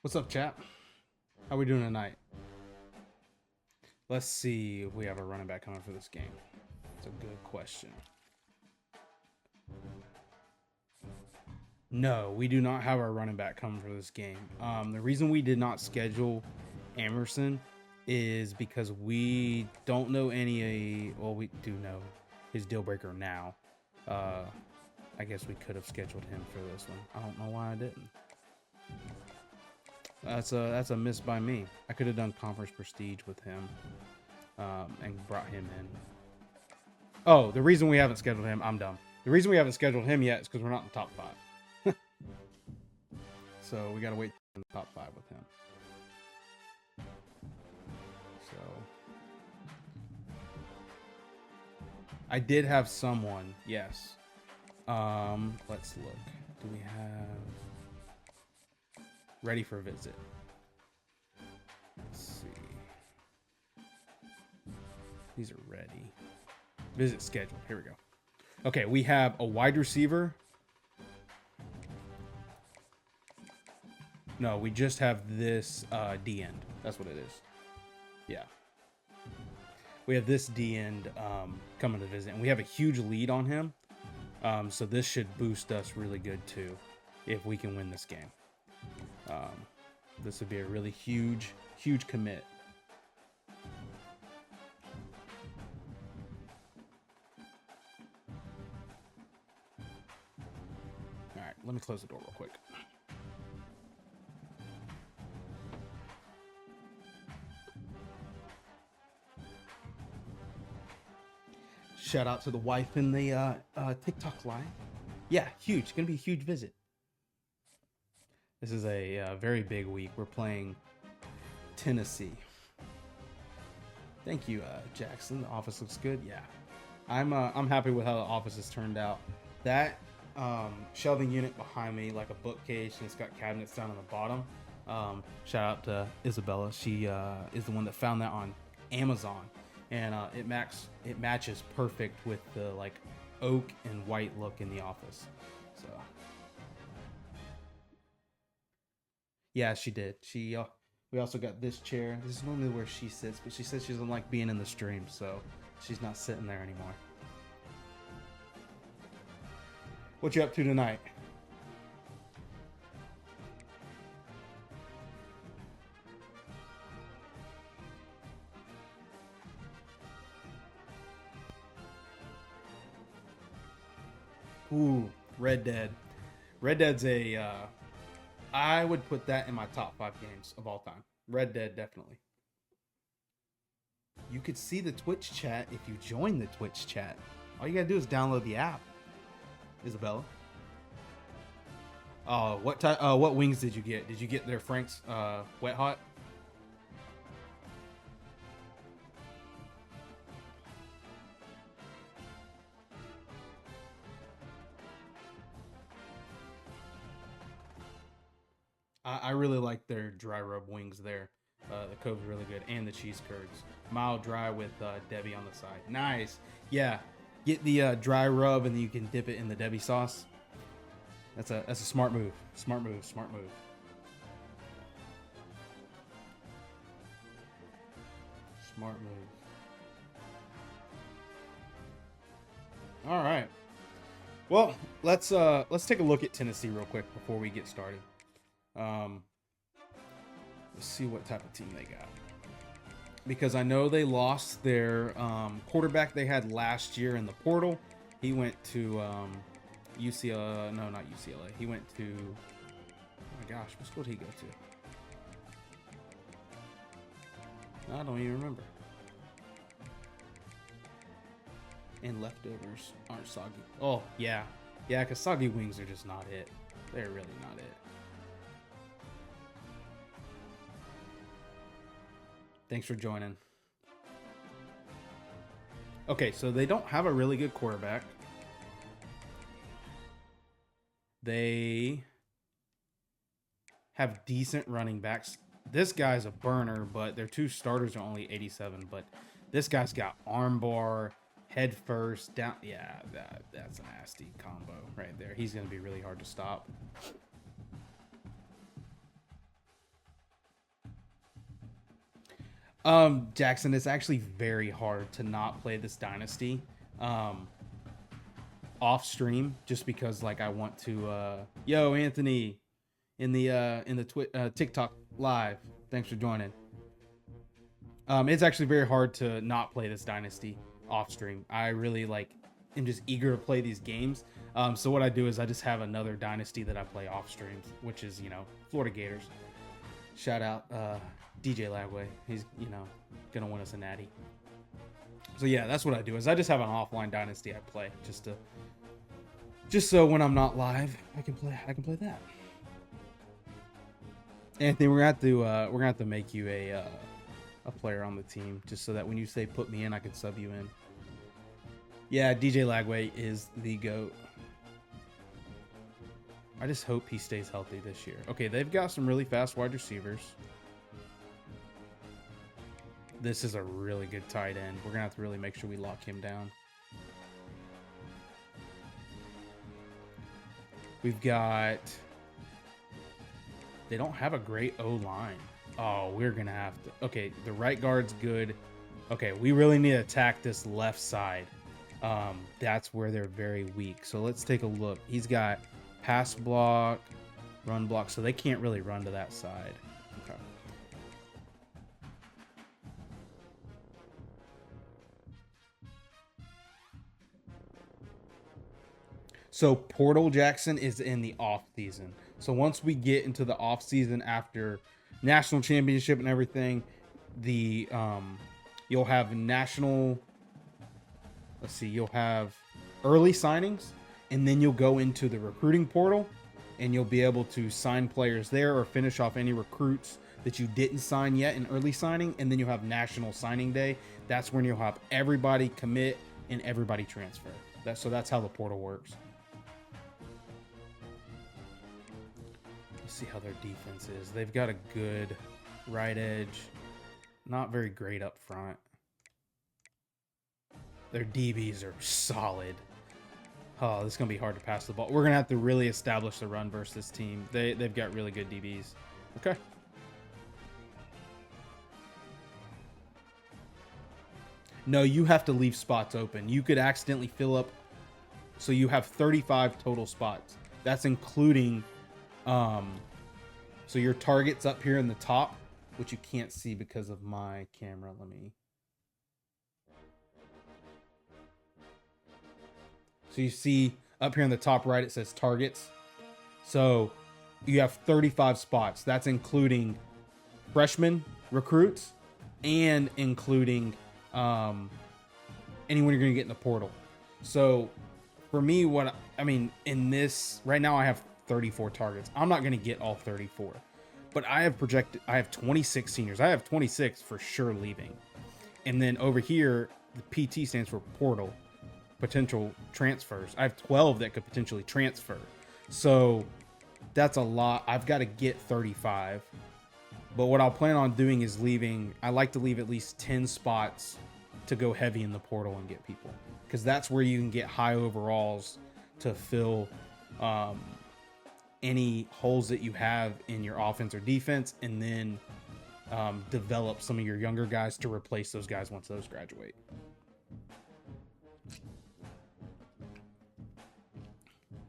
What's up, chap? How we doing tonight? Let's see if we have a running back coming for this game. It's a good question. No, we do not have our running back coming for this game. The reason we did not schedule Emerson is because we don't know any. Well, we do know his deal breaker now. I guess we could have scheduled him for this one. I don't know why I didn't. That's a miss by me. I could have done conference prestige with him, and brought him in. Oh, the reason we haven't scheduled him, I'm dumb. The reason we haven't scheduled him yet is because we're not in the top 5. So we gotta wait in the top 5 with him. So I did have someone, yes. Let's look. Do we have ready for visit? Let's see. These are ready. Visit scheduled. Here we go. Okay, we have a wide receiver. No, we just have this D end. That's what it is. Yeah. We have this D end coming to visit, and we have a huge lead on him. So this should boost us really good too, if we can win this game. This would be a really huge commit. All right, let me close the door real quick. Shout out to the wife in the TikTok live. Yeah, huge. Gonna be a huge visit. This is a very big week. We're playing Tennessee. Thank you, Jackson. The office looks good. Yeah, I'm happy with how the office has turned out. That shelving unit behind me, like a bookcase, and it's got cabinets down on the bottom. Shout out to Isabella. She is the one that found that on Amazon, and it matches perfect with the like oak and white look in the office. So yeah, she did. We also got this chair. This is normally where she sits, but she says she doesn't like being in the stream, so she's not sitting there anymore. What you up to tonight? Ooh, Red Dead. Red Dead's I would put that in my top 5 games of all time. Red Dead, definitely. You could see the Twitch chat if you join the Twitch chat. All you gotta do is download the app. Isabella. Oh, what wings did you get? Did you get their Frank's Wet Hot? I really like their dry rub wings there. The cove's really good, and the cheese curds. Mild dry with Debbie on the side. Nice. Yeah, get the dry rub, and then you can dip it in the Debbie sauce. That's a smart move. Smart move. Smart move. Smart move. All right. Well, let's take a look at Tennessee real quick before we get started. Let's see what type of team they got, because I know they lost their quarterback they had last year in the portal. He went to UCLA. No, not UCLA. He went to, oh my gosh, what school did he go to? I don't even remember. And leftovers aren't soggy. Oh yeah, because soggy wings are just not it. They're really not it. Thanks for joining. Okay, so they don't have a really good quarterback. They have decent running backs. This guy's a burner, but their 2 starters are only 87. But this guy's got armbar, head first, down. Yeah, that's a nasty combo right there. He's going to be really hard to stop. Jackson, it's actually very hard to not play this Dynasty off stream, just because like I want to. Yo, Anthony, in the TikTok live. Thanks for joining. It's actually very hard to not play this Dynasty off stream. I really am just eager to play these games. So what I do is I just have another Dynasty that I play off streams, which is, Florida Gators. Shout out DJ Lagway. He's, gonna win us a Natty. So yeah, that's what I do is I just have an offline Dynasty I play just so when I'm not live, I can play that. Anthony, we're gonna have to make you a player on the team, just so that when you say put me in, I can sub you in. Yeah, DJ Lagway is the GOAT. I just hope he stays healthy this year. Okay, they've got some really fast wide receivers. This is a really good tight end. We're gonna have to really make sure we lock him down. We've got... They don't have a great O-line. Oh, we're going to have to... Okay, the right guard's good. Okay, we really need to attack this left side. That's where they're very weak. So let's take a look. He's got pass block, run block, so they can't really run to that side. Okay. So Portal Jackson is in the off season. So once we get into the off season after national championship and everything, the you'll have national. Let's see, you'll have early signings, and then you'll go into the recruiting portal, and you'll be able to sign players there or finish off any recruits that you didn't sign yet in early signing, and then you'll have national signing day. That's when you'll have everybody commit and everybody transfer. That's how the portal works. See how their defense is. They've got a good right edge, not very great up front. Their DBs are solid. Oh, this is gonna be hard to pass the ball. We're gonna have to really establish the run versus this team. They've got really good DBs. Okay. No, you have to leave spots open. You could accidentally fill up, so you have 35 total spots. That's including so your target's up here in the top, which you can't see because of my camera. So you see up here in the top right, it says targets. So you have 35 spots. That's including freshman recruits and including anyone you're going to get in the portal. So for me, in this right now, I have 34 targets. I'm not going to get all 34, but I have 26 seniors. I have 26 for sure leaving. And then over here, the PT stands for portal, potential transfers. I have 12 that could potentially transfer. So that's a lot. I've got to get 35. But what I'll plan on doing is I like to leave at least 10 spots to go heavy in the portal and get people, because that's where you can get high overalls to fill any holes that you have in your offense or defense, and then develop some of your younger guys to replace those guys once those graduate.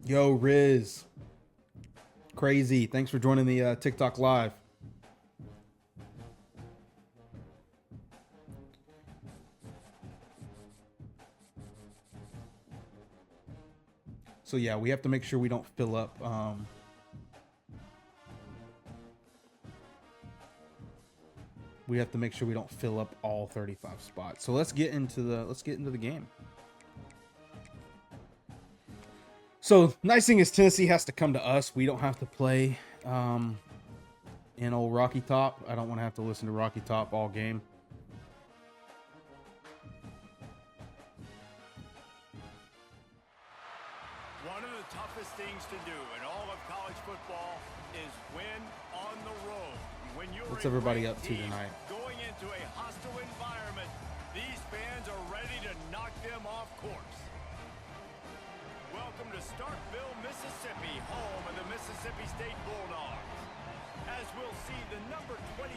Yo, Riz. Crazy. Thanks for joining the TikTok live. So yeah, we have to make sure we don't fill up we have to make sure we don't fill up all 35 spots. So let's get into the game. So nice thing is Tennessee has to come to us. We don't have to play in old Rocky Top. I don't want to have to listen to Rocky Top all game. One of the toughest things to do in all of college football is win on the road. When you're What's everybody up to tonight? Going into a hostile environment, these fans are ready to knock them off course. Welcome to Starkville, Mississippi, home of the Mississippi State Bulldogs. as we'll see the number 22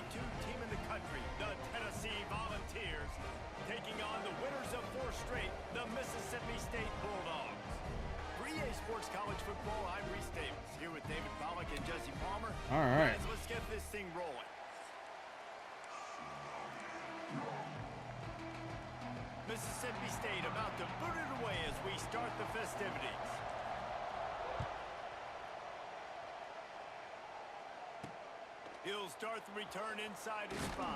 team in the country, the Tennessee Volunteers, taking on the winners of 4 straight, the Mississippi State Bulldogs. For EA Sports College Football, I'm Reese Davis, here with David Pollack and Jesse Palmer. All right. Guys, let's get this thing rolling. Mississippi State about to boot it away as we start the festivities. He'll start the return inside his 5.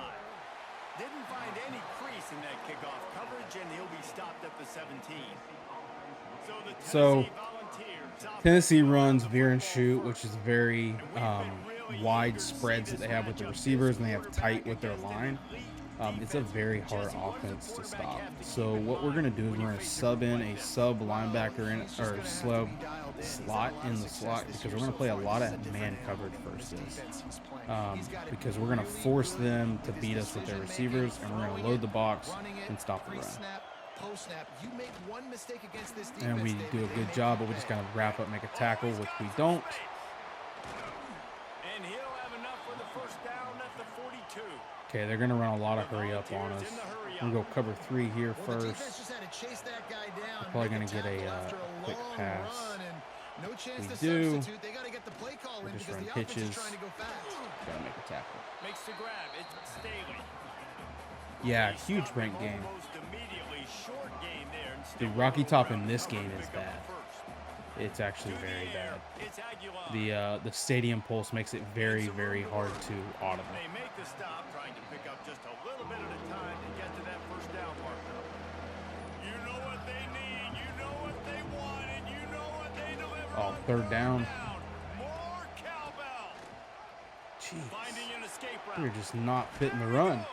Didn't find any crease in that kickoff coverage, and he'll be stopped at the 17. So Tennessee runs veer and shoot, which is very wide spreads that they have with the receivers, and they have tight with their line. It's a very hard offense to stop. So what we're going to do is we're going to sub in a sub linebacker in, or sub slot in the slot, because we're going to play a lot of man coverage versus because we're going to force them to beat us with their receivers, and we're going to load the box and stop the run. And we do a good job, but we just kind of wrap up, make a tackle, which we don't. And he'll have enough for the first down at the 42. Okay, they're going to run a lot of hurry up on us. I'm going to go cover 3 here first. We're probably going to get a quick pass. We do. We just run pitches. Got to make a tackle. Makes the grab. It's Staley. Yeah, huge rank game. The Rocky Top in this game is bad. It's actually very bad. The stadium pulse makes it very, very hard to audible. They make the stop, trying to pick up just a little bit at a time to get to that first down marker. You know what they need, you know what they want, and you know what they deliver. Oh, 3rd down. More cowbell. Jeez. Finding an escape route. We're just not fitting the run.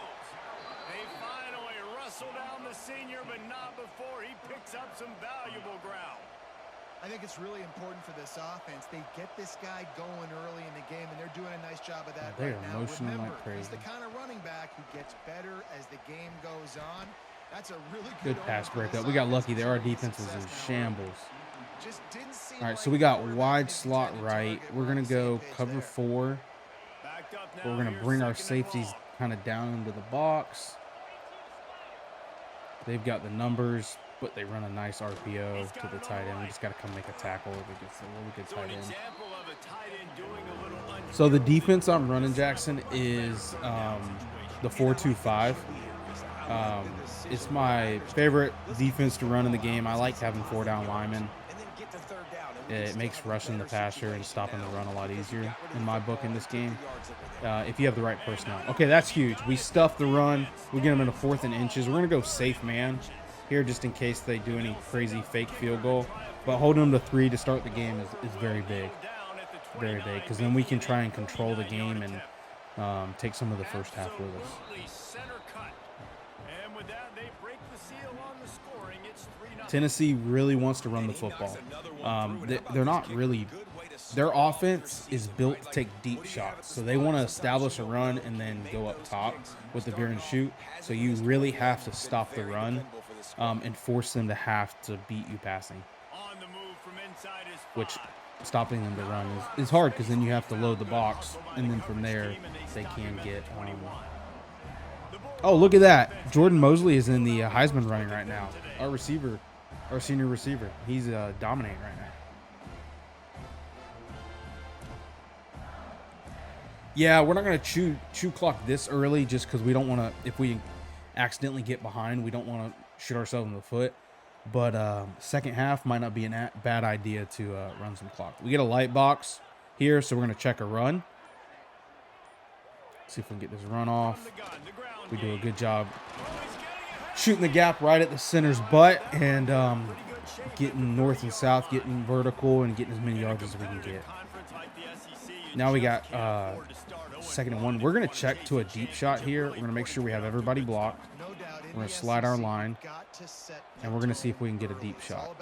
They finally wrestle down the senior, but not before he picks up some valuable ground. I think it's really important for this offense. They get this guy going early in the game, and they're doing a nice job of that right now. Motioning Remember, like crazy. he's the kind of running back who gets better as the game goes on. That's a really good pass breakup. We got lucky there. Our defense was in shambles. All right, so we got wide slot right. We're going to go cover 4. We're going to bring our safeties kind of down into the box. They've got the numbers, but they run a nice RPO to the tight end. We just got to come make a tackle if it gets a really good tight end. So the defense I'm running, Jackson, is the 4-2-5. It's my favorite defense to run in the game. I like having 4 down linemen. It makes rushing the passer and stopping the run a lot easier in my book in this game, if you have the right personnel. Okay, that's huge. We stuff the run. We get them into 4th and inches. We're going to go safe man here just in case they do any crazy fake field goal. But holding them to 3 to start the game is very big. Very big, because then we can try and control the game and take some of the first half with us. Tennessee really wants to run the football. They're not really – their offense is built to take deep shots. So they want to establish a run and then go up top with the veer and shoot. So you really have to stop the run and force them to have to beat you passing, which stopping them to run is hard, because then you have to load the box, and then from there they can get oh, look at that. Jordan Mosley is in the Heisman running right now. Our receiver, our senior receiver. He's dominating right now. Yeah, we're not going to chew clock this early just because we don't want to, if we accidentally get behind, we don't want to shoot ourselves in the foot. But second half might not be a bad idea to run some clock. We get a light box here, so we're going to check a run. See if we can get this run off. We do a good job shooting the gap right at the center's butt and getting north and south, getting vertical, and getting as many yards as we can get. Now we got 2nd and 1. We're going to check to a deep shot here. We're going to make sure we have everybody blocked. We're going to slide our line, and we're going to see if we can get a deep shot.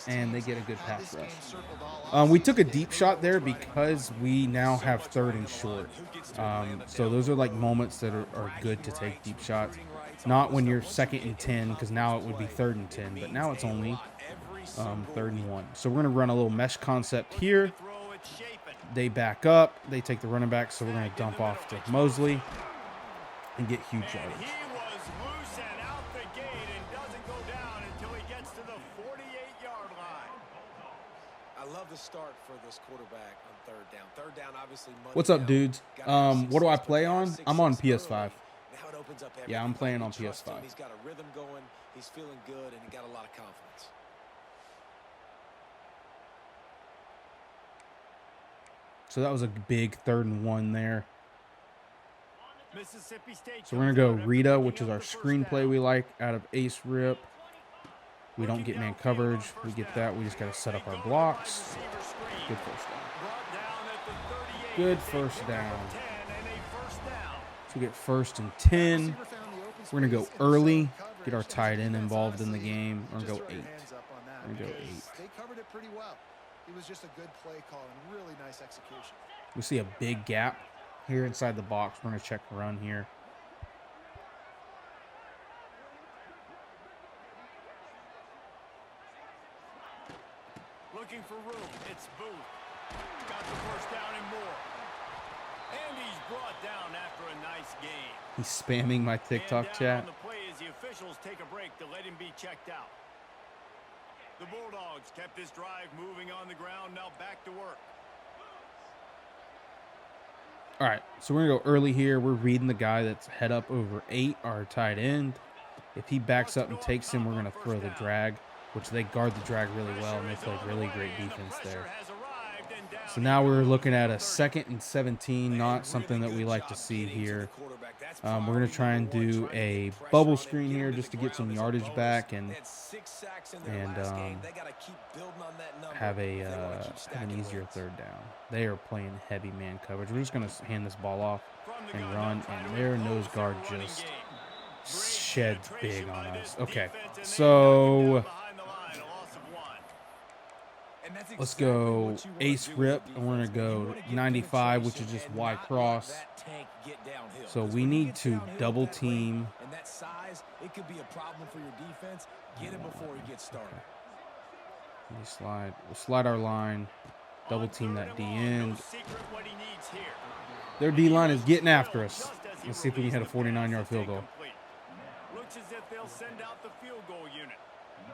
And they get a good pass rush. We took a deep shot there because we now have 3rd and short. So those are like moments that are good to take deep shots. Not when you're 2nd and 10, because now it would be 3rd and 10, but now it's only 3rd and 1. So we're going to run a little mesh concept here. They back up. They take the running back, so we're going to dump off to Mosley and get huge yardage. He was loose and out the gate and doesn't go down until he gets to the 48-yard line. I love the start for this quarterback on third down. Third down, obviously. What's up, dudes? What do I play on? I'm on PS5. Yeah, I'm playing on PS5. He's got a rhythm going. He's feeling good, and he got a lot of confidence. So that was a big 3rd and 1 there. Mississippi State. So we're going to go Rita, which is our screenplay we like, out of Ace Rip. We don't get man coverage. We get that. We just got to set up our blocks. Good first down. Good first down. So we get 1st and 10. We're going to go early, get our tight end involved in the game. We're going to go 8. We're going to go 8. They covered it pretty well. It was just a good play call and really nice execution. We see a big gap here inside the box. We're going to check run here. Looking for room. It's Booth. Got the first down and more. And he's brought down after a nice game. He's spamming my TikTok chat. On the play as the officials take a break to let him be checked out. The Bulldogs kept this drive moving on the ground. Now back to work. All right, so we're going to go early here. We're reading the guy that's head up over 8, our tight end. If he backs up and takes him, we're going to throw the drag, which they guard the drag really well, and they play really great defense there. So now we're looking at a 2nd and 17, not something that we like to see here. We're going to try and do a bubble screen here just to get some yardage back and have an easier 3rd down. They are playing heavy man coverage. We're just going to hand this ball off and run, and their nose guard just sheds big on us. Okay, so let's go Ace Rip, and we're going to go 95, which is just Y cross. So we need to double team. And that size, it could be a problem for your defense. Get it before he gets started. We'll slide our line, double team that D end. Their D line is getting after us. Let's see if we can hit a 49-yard field goal. Looks as if they'll send out the field goal unit.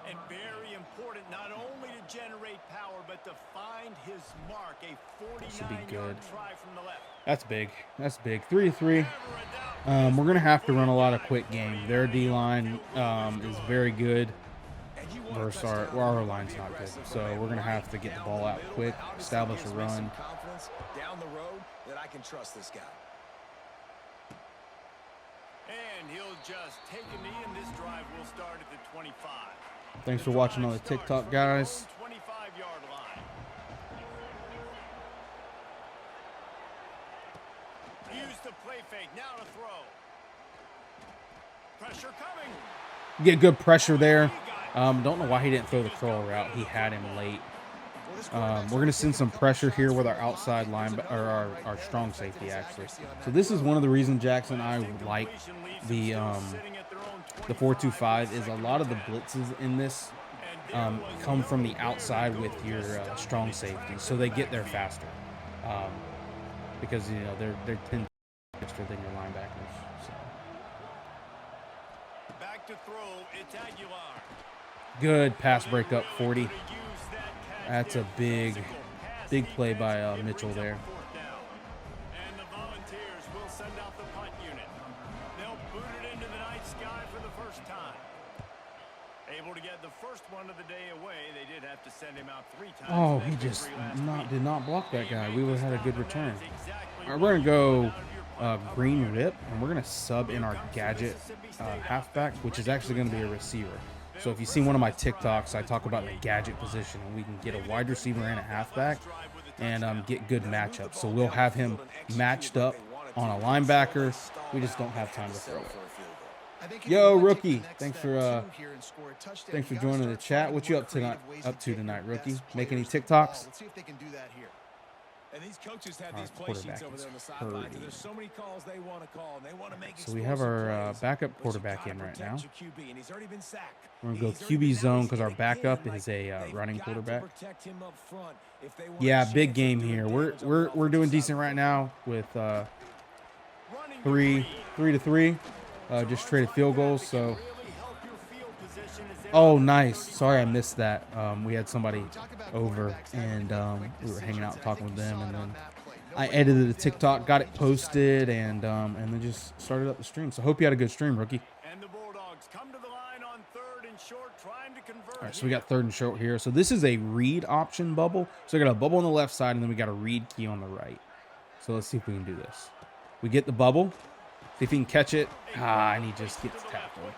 And very important, not only to generate power, but to find his mark. A 49-yard try from the left. That's big. That's big. 3-3. We're going to have to run a lot of quick game. Their D-line is very good versus our line's not good. So we're going to have to get the ball out quick, establish a run. Down the road that I can trust this guy. And he'll just take a knee, and this drive will start at the 25. Thanks for watching on the TikTok, guys. 25-yard line. Use the play fake. Now to throw. Pressure coming. Get good pressure there. Don't know why he didn't throw the curl route. He had him late. We're going to send some pressure here with our outside line, or our strong safety, actually. So this is one of the reasons Jackson and I like the 4-2-5 is a lot of the blitzes in this come from the outside with your strong safety, so they get there faster because they're 10 faster than your linebackers. So. Back to throw. It's Aguilar. Good pass breakup, 40. That's a big play by Mitchell there. And the Volunteers will send out the punt unit. They'll boot it into the night sky for the first time. Able to get the first one of the day away. They did have to send him out 3 times. Oh, he just did not block that guy. We would have had a good return. All right, we're going to go green rip, and we're going to sub in our gadget halfback, which is actually going to be a receiver. So if you see one of my TikToks, I talk about the gadget position, and we can get a wide receiver and a halfback and get good matchups. So we'll have him matched up on a linebacker. We just don't have time to throw it. Yo, rookie, thanks for joining the chat. What you up to tonight, rookie? Make any TikToks? Let's see if they can do that here. And these coaches have Our these play quarterback sheets over is there on the sidelines. hurting. There's so many calls they want to call, and they want to make So we have our backup quarterback in right now. We're going to go QB zone because our backup is a running quarterback. Yeah, big game here. We're doing decent right now with 3-3. Just traded field goals. So, oh, nice. Sorry, I missed that. We had somebody over, and we were hanging out talking with them, and then I edited a TikTok, got it posted, and then just started up the stream. So, hope you had a good stream, rookie. And the Bulldogs come to the line on 3rd and short, trying to convert. All right, so we got 3rd and short here. So this is a read option bubble. So we got a bubble on the left side, and then we got a read key on the right. So let's see if we can do this. We get the bubble. See if he can catch it. And he just gets tackled.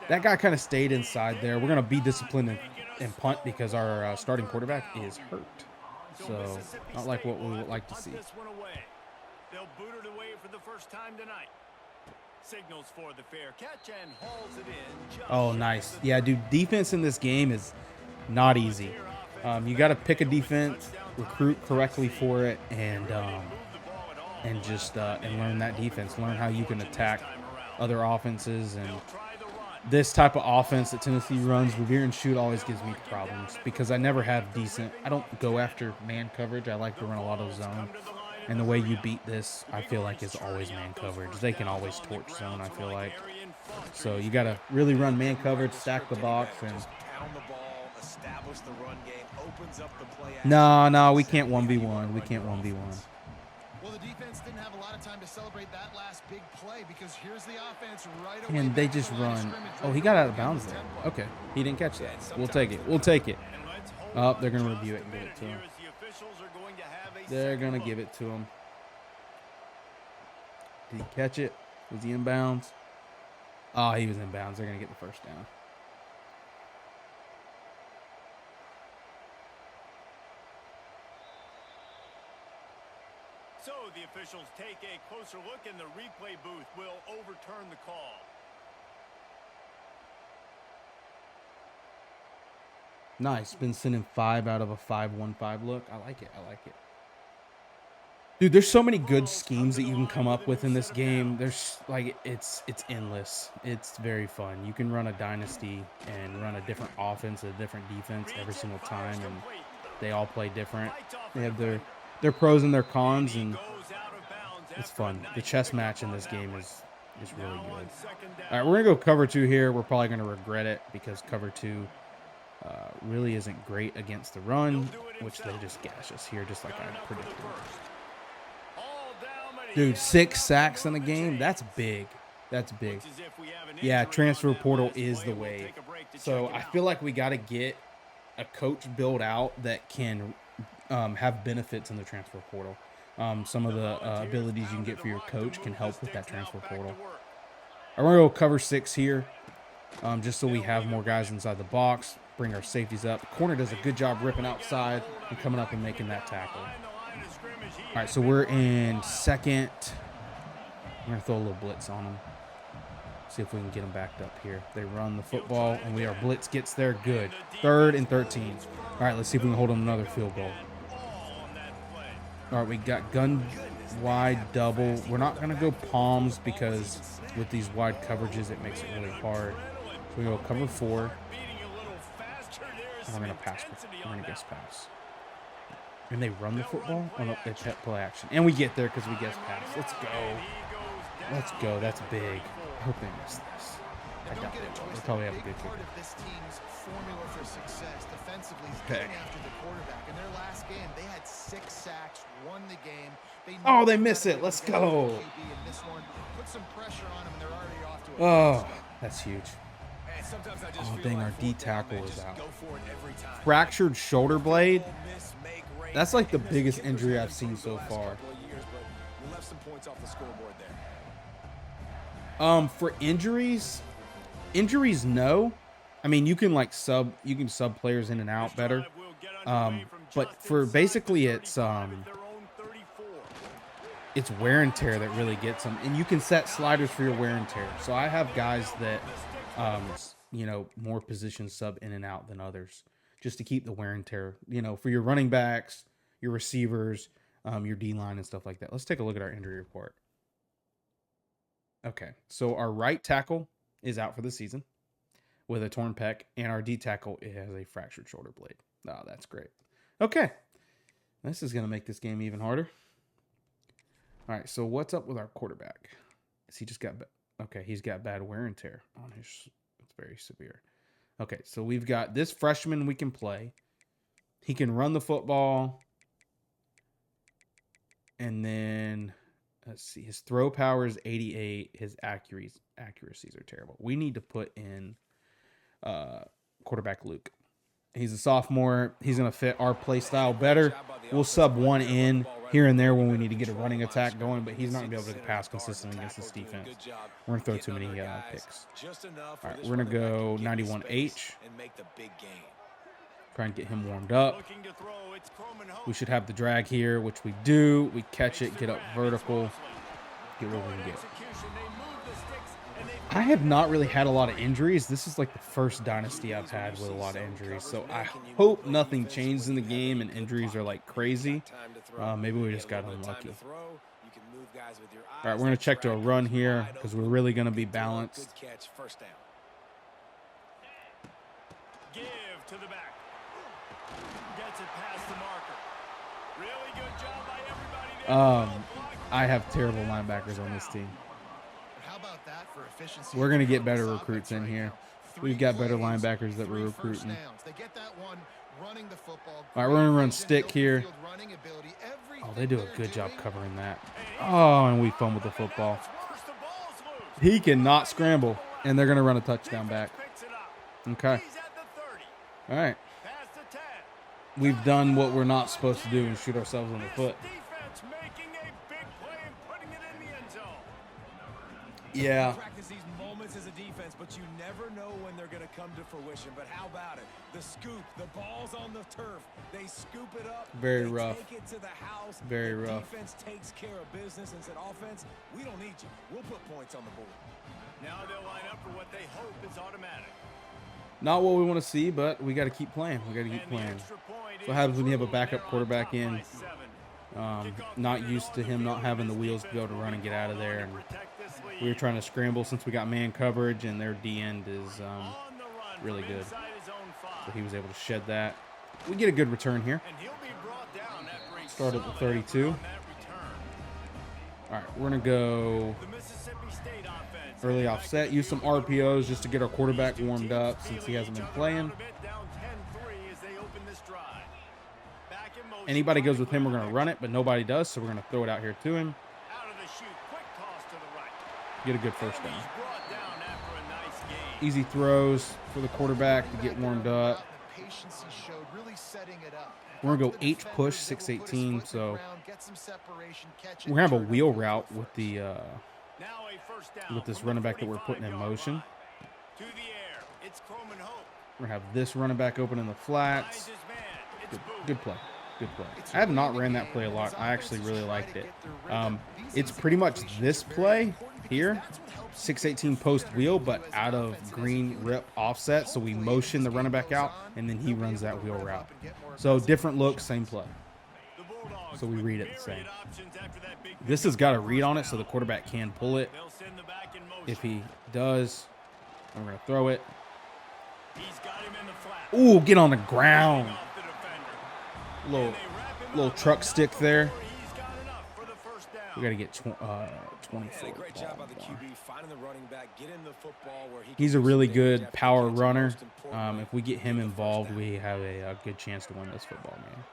That guy kind of stayed inside there. We're going to be disciplined and punt because our starting quarterback is hurt. So not like what we would like to see. They'll boot it away for the first time tonight. Signals for the fair catch and hauls it in. Oh, nice. Yeah, dude, defense in this game is not easy. You got to pick a defense, recruit correctly for it, and just learn that defense. Learn how you can attack other offenses. And this type of offense that Tennessee runs, revere and shoot, always gives me problems because I never have decent. I don't go after man coverage. I like to run a lot of zone. And the way you beat this, I feel like, is always man coverage. They can always torch zone, I feel like. So you got to really run man coverage, stack the box, and no, we can't 1v1. We can't 1v1. Well, the defense didn't have a lot of time to celebrate that last big play because here's the offense right away. And they just run. Oh, he got out of bounds there. Okay, he didn't catch that. We'll take it. We'll take it. Oh, they're going to review it and give it to him. They're going to give it to him. Did he catch it? Was he in bounds? Oh, he was in bounds. They're going to get the first down. So the officials take a closer look, and the replay booth will overturn the call. Nice. Been sending 5 out of a 5-1-5 look. I like it. I like it. Dude, there's so many good schemes that you can come up with in this game. There's like it's endless. It's very fun. You can run a dynasty and run a different offense, a different defense every single time, and they all play different. They have their pros and their cons, and it's fun. The chess match in this game is really good. All right, we're gonna go cover 2 here. We're probably gonna regret it because cover 2 really isn't great against the run, which they just gash us here, just like I predicted. Dude, 6 sacks in the game. That's big. That's big. Yeah, transfer portal is the wave. So I feel like we got to get a coach built out that can have benefits in the transfer portal. Some of the abilities you can get for your coach can help with that transfer portal. I'm going to go cover 6 here, just so we have more guys inside the box. Bring our safeties up. Corner does a good job ripping outside and coming up and making that tackle. All right, so we're in second. I'm going to throw a little blitz on them. See if we can get them backed up here. They run the football, and our blitz gets there. Good. 3rd and 13. All right, let's see if we can hold them another field goal. All right, we got gun wide double. We're not going to go palms because with these wide coverages, it makes it really hard. So we go cover 4. And we're going to pass. We're going to guess pass. And they run the football? Oh, no, they play action. And we get there because we guess pass. Let's go. Let's go. That's big. I hope they miss this. I doubt they will. They probably have a good kicker. This team's formula for success defensively is Okay. getting after the quarterback. In their last game, they had 6 sacks, won the game. Oh, they miss it. Let's go. This one, put some pressure on them, and they're already off to a Oh, that's huge. Oh, dang, our D tackle is out. Fractured shoulder blade. That's like the biggest injury I've seen so far. For injuries, no. I mean, you can like sub players in and out better. But for basically it's wear and tear that really gets them, and you can set sliders for your wear and tear. So I have guys that more position sub in and out than others, just to keep the wear and tear. For your running backs, your receivers, your D-line and stuff like that. Let's take a look at our injury report. Okay, so our right tackle is out for the season with a torn pec, and our D tackle has a fractured shoulder blade. Oh, that's great. Okay, this is going to make this game even harder. All right, so what's up with our quarterback? Is he just got... Okay, he's got bad wear and tear on his... It's very severe. Okay, so we've got this freshman we can play. He can run the football. And then, let's see, his throw power is 88. His accuracies are terrible. We need to put in quarterback Luke. He's a sophomore. He's going to fit our play style better. We'll sub one in here and there when we need to get a running attack going, but he's not going to be able to pass consistently against this defense. We're going to throw too many picks. All right, we're going to go 91H. Try and get him warmed up. We should have the drag here, which we do. We catch it, get up vertical, get what we can get. I have not really had a lot of injuries. This is like the first Dynasty I've had with a lot of injuries. So I hope nothing changes in the game and injuries are like crazy. Maybe we just got unlucky. All right, we're going to check to a run here because we're really going to be balanced. Give to the back. Gets it past the marker. Really good job by everybody there. I have terrible linebackers on this team. How about that for efficiency? We're going to get better recruits in here. We've got better linebackers that we're recruiting. All right, we're going to run stick here. Oh, they do a good job covering that. Oh, and we fumbled the football. He cannot scramble, and they're going to run a touchdown back. Okay. All right. We've done what we're not supposed to do and shoot ourselves in the foot. Yeah. Practice these moments as a defense, but you never know when they're going to come to fruition. But how about it? The scoop, the ball's on the turf. They scoop it up. Very rough. Take it to the house. Very rough. Defense takes care of business and said, offense, we don't need you. We'll put points on the board. Now they'll line up for what they hope is automatic. Not what we want to see, but we got to keep playing. We got to keep playing. So what happens when you have a backup quarterback in? Not used to him not having the wheels to be able to run and get out of there. And we were trying to scramble since we got man coverage, and their D end is really good. So he was able to shed that. We get a good return here. Start at the 32. All right, we're going to go early offset. Use some RPOs just to get our quarterback warmed up since he hasn't been playing. Anybody goes with him, we're going to run it, but nobody does, so we're going to throw it out here to him. Get a good first down. Easy throws for the quarterback to get warmed up. We're going to go H push 618, so we're going to have a wheel route with the with this running back that we're putting in motion. We're going to have this running back open in the flats. Good play. Good play. I have not ran that play a lot. I actually really liked it. It's pretty much this play here, 618 post wheel, but out of green rip offset. So we motion the running back out, and then he runs that wheel route. So different look, same play. So we read it the same. This has got a read on it, so the quarterback can pull it. If he does, I'm going to throw it. Ooh, get on the ground. Little truck stick there. We got to get 24. He's a really good power runner. If we get him involved, we have a good chance to win this football game.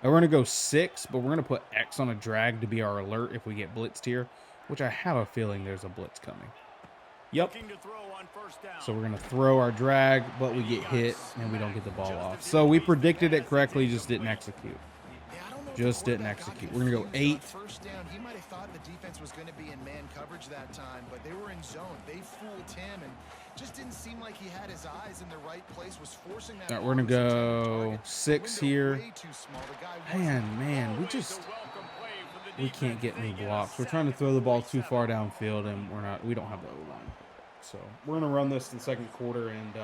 We're going to go 6, but we're going to put X on a drag to be our alert if we get blitzed here, which I have a feeling there's a blitz coming. Yep. So we're going to throw our drag, but we get hit and we don't get the ball off. So we predicted it correctly, just didn't execute. Just didn't execute. We're going to go 8. First down, he might have thought the defense was going to be in man coverage that time, but they were in zone. They fooled him and just didn't seem like he had his eyes in the right place, was forcing that. All right, we're going to go 6 here. Man, we can't get any blocks. We're trying to throw the ball too far downfield, and we don't have the O-line. So we're going to run this in the second quarter and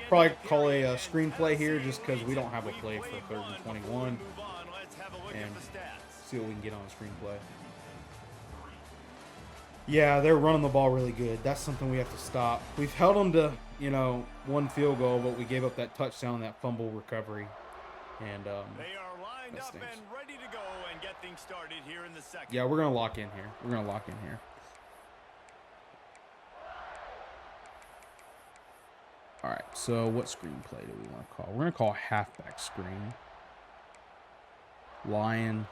probably call a screenplay here just because we don't have a play for 3rd and 21. and the stats. see what we can get on the screenplay. Yeah, they're running the ball really good. That's something we have to stop. We've held them to, you know, 1 field goal, but we gave up that touchdown, that fumble recovery. And They are lined that up stinks. and ready to go and get things started here in the second. Yeah, we're going to lock in here. We're going to lock in here. All right, so what screenplay do we want to call? We're going to call halfback screen. Lion.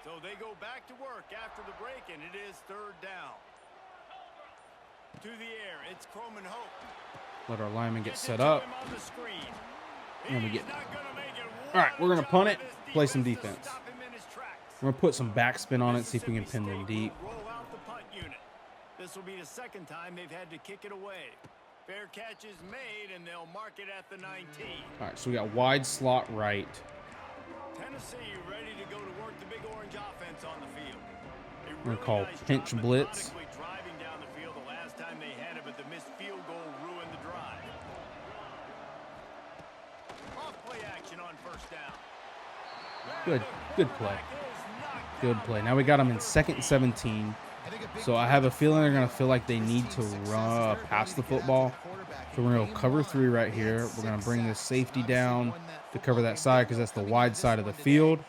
So they go back to work after the break, and it is 3rd down. To the air, it's Croman Hope. Let our lineman get Gets set it to up. him on the screen. And we He's get. not gonna make it. All right, we're going to What a punt job it, of this play some defense to defense. stop him in his tracks. We're going to put some backspin on it, see if we can pin them Mississippi deep. State will roll out the punt unit. This will be the 2nd time they've had to kick it away. Fair catch is made, and they'll mark it at the 19. All right, so we got wide slot right. Tennessee ready to go to work the big orange offense on the field. A We're really gonna call nice pinch job blitz. methodically driving down the field the last time they had it, but the missed field goal ruined the drive. Off play action on 1st down. Good play. Good play. Now we got them in 2nd and 17. So I have a feeling they're going to feel like they need to run pass the football. So we're going to go cover 3 right here. We're going to bring this safety down to cover that side because that's the wide side of the field.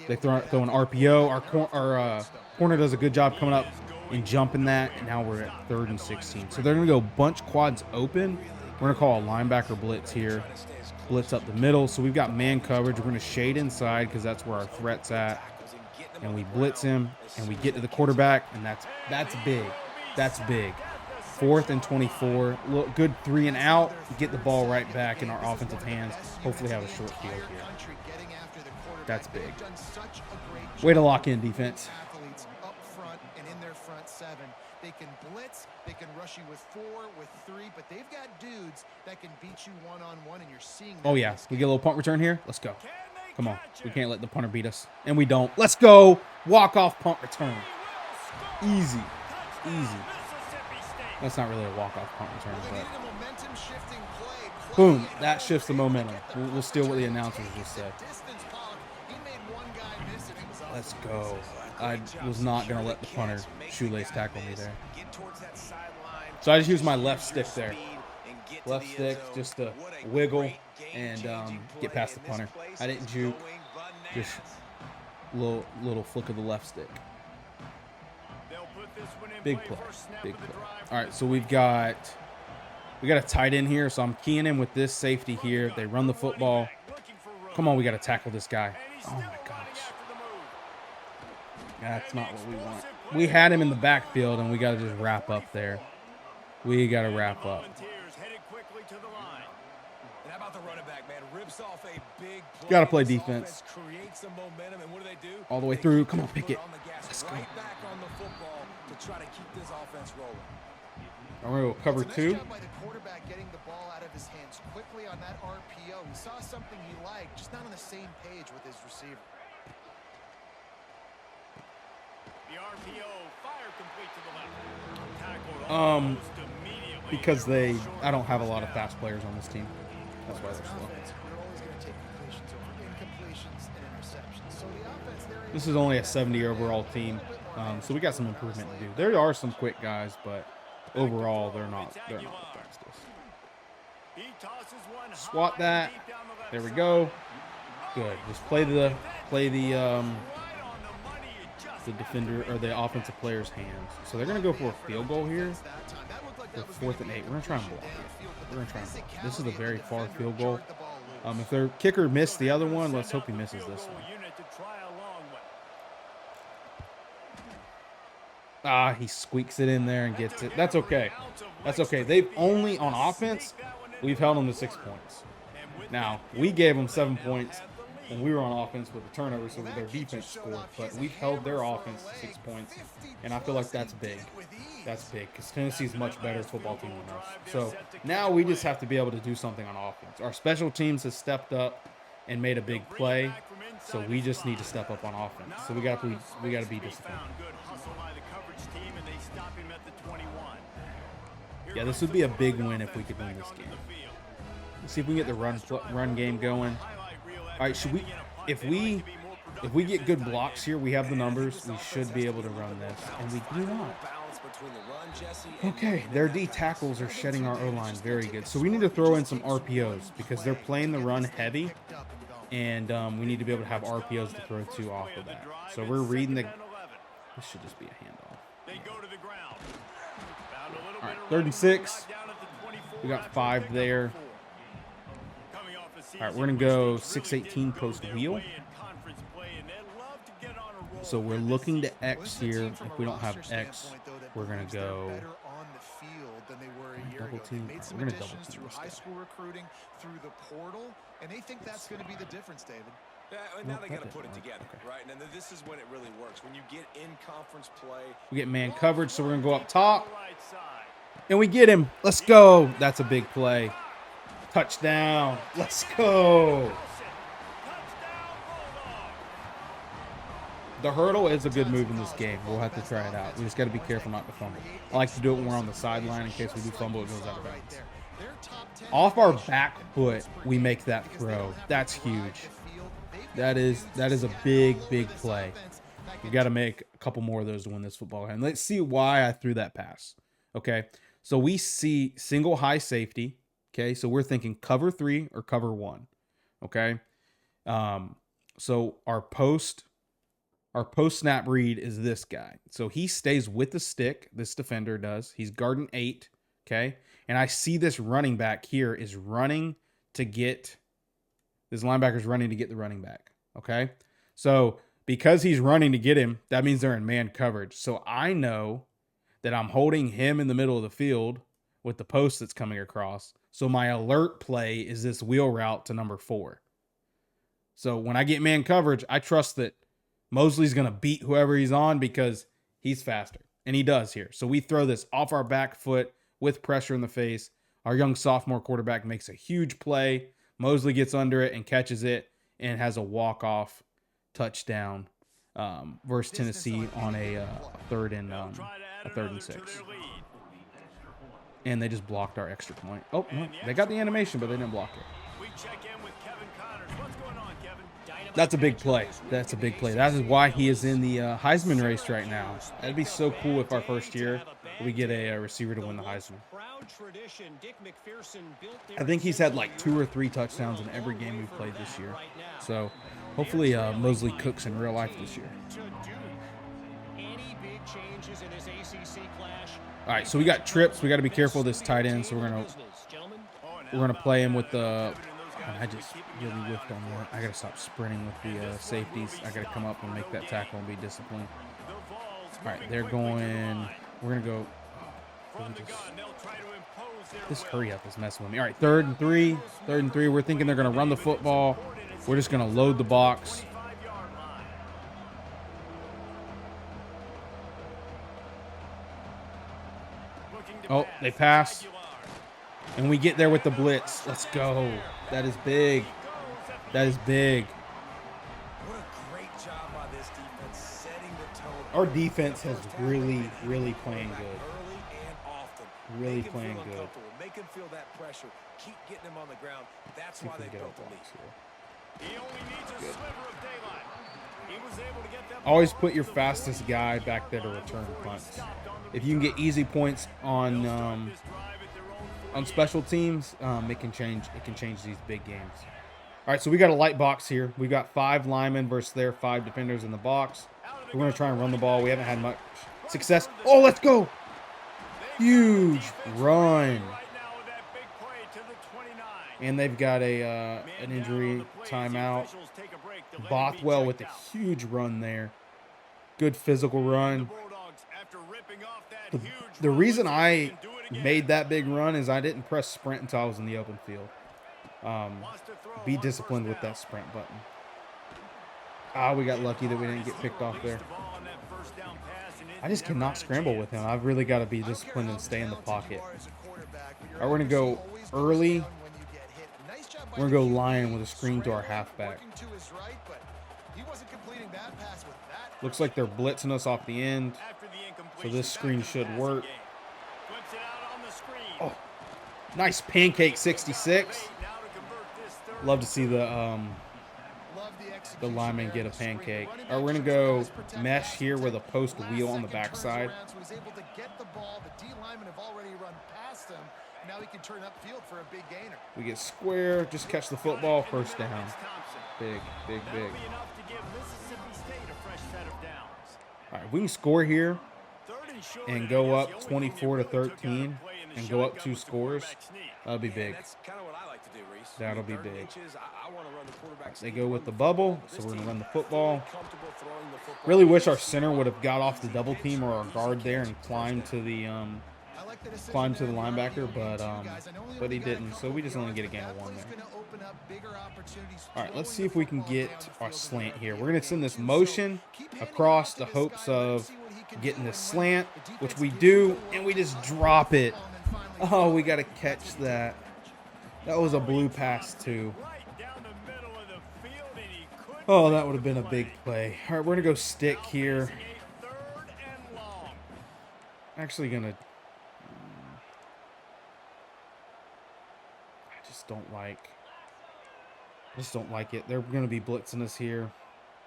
They throw an RPO. Our corner does a good job coming up and jumping that. And now we're at 3rd and 16. So they're going to go bunch quads open. We're going to call a linebacker blitz here. Blitz up the middle. So we've got man coverage. We're going to shade inside because that's where our threat's at. And we blitz him, and we get to the quarterback, and that's big. That's big. 4th and 24. Look, good 3 and out. Get the ball right back in our offensive hands. Hopefully have a short field here. That's big. Way to lock in, defense. Athletes up front and in their front 7. They can blitz, they can rush you with 4, with 3, but they've got dudes that can beat you one-on-one, and you're seeing that. Oh, yeah. We get a little punt return here. Let's go. Come on. We can't let the punter beat us. And we don't. Let's go. Walk-off punt return. Easy. Easy. That's not really a walk-off punt return, but boom. That shifts the momentum. We'll steal what the announcers just said. Let's go. I was not going to let the punter shoelace tackle me there. So I just used my left stick there. Left stick just to wiggle and get past the punter. I didn't juke. Just little flick of the left stick. Big play. Big play. All right, so we got a tight end here, so I'm keying in with this safety here. They run the football. Come on, we got to tackle this guy. Oh my gosh. That's not what we want. We had him in the backfield, and we got to just wrap up there. We got to wrap up. Got to play defense. All the way through. Come on, pick it. Let's go. We're going to cover 2. By the quarterback getting the ball out of his hands quickly on that RPO. He saw something he liked, just not on the same page with his receiver. The RPO fire complete to the left. Because I don't have a lot of fast players on this team. That's why they're slow. We're always going to take completions over incompletions and interceptions. So the offense there. This is only a 70 overall team, so we got some improvement to do. There are some quick guys, but overall they're not the fastest. Swat that. There we go. Good. Just play the defender or the offensive player's hands. So they're gonna go for a field goal here. For 4th and 8. We're gonna try and block it. We're gonna try and block it. This is a very far field goal. If their kicker missed the other one, let's hope he misses this one. He squeaks it in there and gets it. That's okay. That's okay. They've only, on offense, we've held them to 6 points. Now, we gave them 7 points when we were on offense with the turnover, so their defense scored. But we've held their offense to 6 points, and I feel like that's big. That's big, because Tennessee's a much better football team than us. So now we just have to be able to do something on offense. Our special teams has stepped up and made a big play, so we just need to step up on offense. So we got to be disciplined. Yeah, this would be a big win if we could win this game. Let's see if we can get the run game going. All right, if we If we get good blocks here, we have the numbers. We should be able to run this, and we do not. Okay, their D tackles are shedding our O-line very good. So we need to throw in some RPOs because they're playing the run heavy, and we need to be able to have RPOs to throw to off of that. So we're reading the... This should just be a handoff. All right, 36. We got 5 there. All right, we're going to go 6-18 post wheel. So we're looking to X here. If we don't have X, we're going to go double team. We're going to double team this guy. Through the portal, and they think that's going to be the difference, David. Yeah, now they got to put it together, right? And then this is when it really works. When you get in conference play. We get man coverage, so we're going to go up top. And we get him. Let's go. That's a big play. Touchdown. Let's go. The hurdle is a good move in this game. We'll have to try it out. We just got to be careful not to fumble. I like to do it when we're on the sideline in case we do fumble, it goes out of bounds. Off our back foot, we make that throw. That's huge. That is a big, big play. You got to make a couple more of those to win this football game. Let's see why I threw that pass. Okay, so we see single high safety. Okay, so we're thinking cover 3 or cover 1. Okay, so our post snap read is this guy. So he stays with the stick. This defender does. He's guarding 8. Okay, and I see this running back here is running to get. This linebacker's running to get the running back. Okay, so because he's running to get him, that means they're in man coverage. So I know that I'm holding him in the middle of the field with the post that's coming across. So my alert play is this wheel route to number 4. So when I get man coverage, I trust that Mosley's going to beat whoever he's on because he's faster. And he does here. So we throw this off our back foot with pressure in the face. Our young sophomore quarterback makes a huge play. Mosley gets under it and catches it and has a walk-off touchdown versus Tennessee on a third and 6. And they just blocked our extra point. Oh, no, they got the animation, but they didn't block it. That's a big play. That's a big play. That is why he is in the Heisman race right now. That'd be so cool if our first year we get a receiver to win the Heisman. I think he's had like 2 or 3 touchdowns in every game we've played this year. So hopefully Mosley cooks in real life this year. All right, so we got trips. We got to be careful of this tight end. So we're gonna play him with the. I just really whiffed on that. I got to stop sprinting with the safeties. I got to come up and make that tackle and be disciplined. All right, they're going. We're going to go. This hurry up is messing with me. All right, 3rd and 3. 3rd and 3. We're thinking they're going to run the football. We're just going to load the box. Oh, they pass. And we get there with the blitz. Let's go. That is big. That is big. What a great job by this defense setting the tone. Our defense has really, really playing good. Early and often. Really playing good. Make him feel that pressure. Keep getting him on the ground. That's why they built the lead. He only needs a sliver of daylight. He was able to get them. Always put your fastest guy back there to return punts. If you can get easy points on special teams, it can change these big games. All right, so we got a light box here. We got 5 linemen versus their 5 defenders in the box. We're going to try and run the ball. We haven't had much success. Oh, let's go. Huge run. And they've got an injury timeout. Bothwell with a huge run there. Good physical run. The reason I made that big run is I didn't press sprint until I was in the open field. Be disciplined with that sprint button. We got lucky that we didn't get picked off there. I just cannot scramble with him. I've really got to be disciplined and stay in the pocket. All right, we're going to go early. We're going to go Lion with a screen to our halfback. Looks like they're blitzing us off the end. So this screen should work. Oh, nice pancake 66. Love to see the the lineman get a pancake. All right, we're going to go mesh here with a post wheel on the backside. He was able to get the ball. The D linemen have already run past him. Now he can turn upfield for a big gainer. We get square, just catch the football, first down. Big, big, big. All right, we can score here and go up 24-13 and go up 2 scores. That'll be big. That's kind of what I like to do, Reese. That'll be big. I want to run the quarterback. They go with the bubble, so we're going to run the football. Really wish our center would have got off the double team or our guard there and climbed to the linebacker, but he didn't. So we just only get a gain of 1 there. All right, let's see if we can get our slant here. We're going to send this motion across the hopes of getting this slant, which we do, and we just drop it. Oh, we got to catch that. That was a blue pass too. Oh, that would have been a big play. All right, we're going to go stick here. Actually going to... I just don't like it. They're going to be blitzing us here.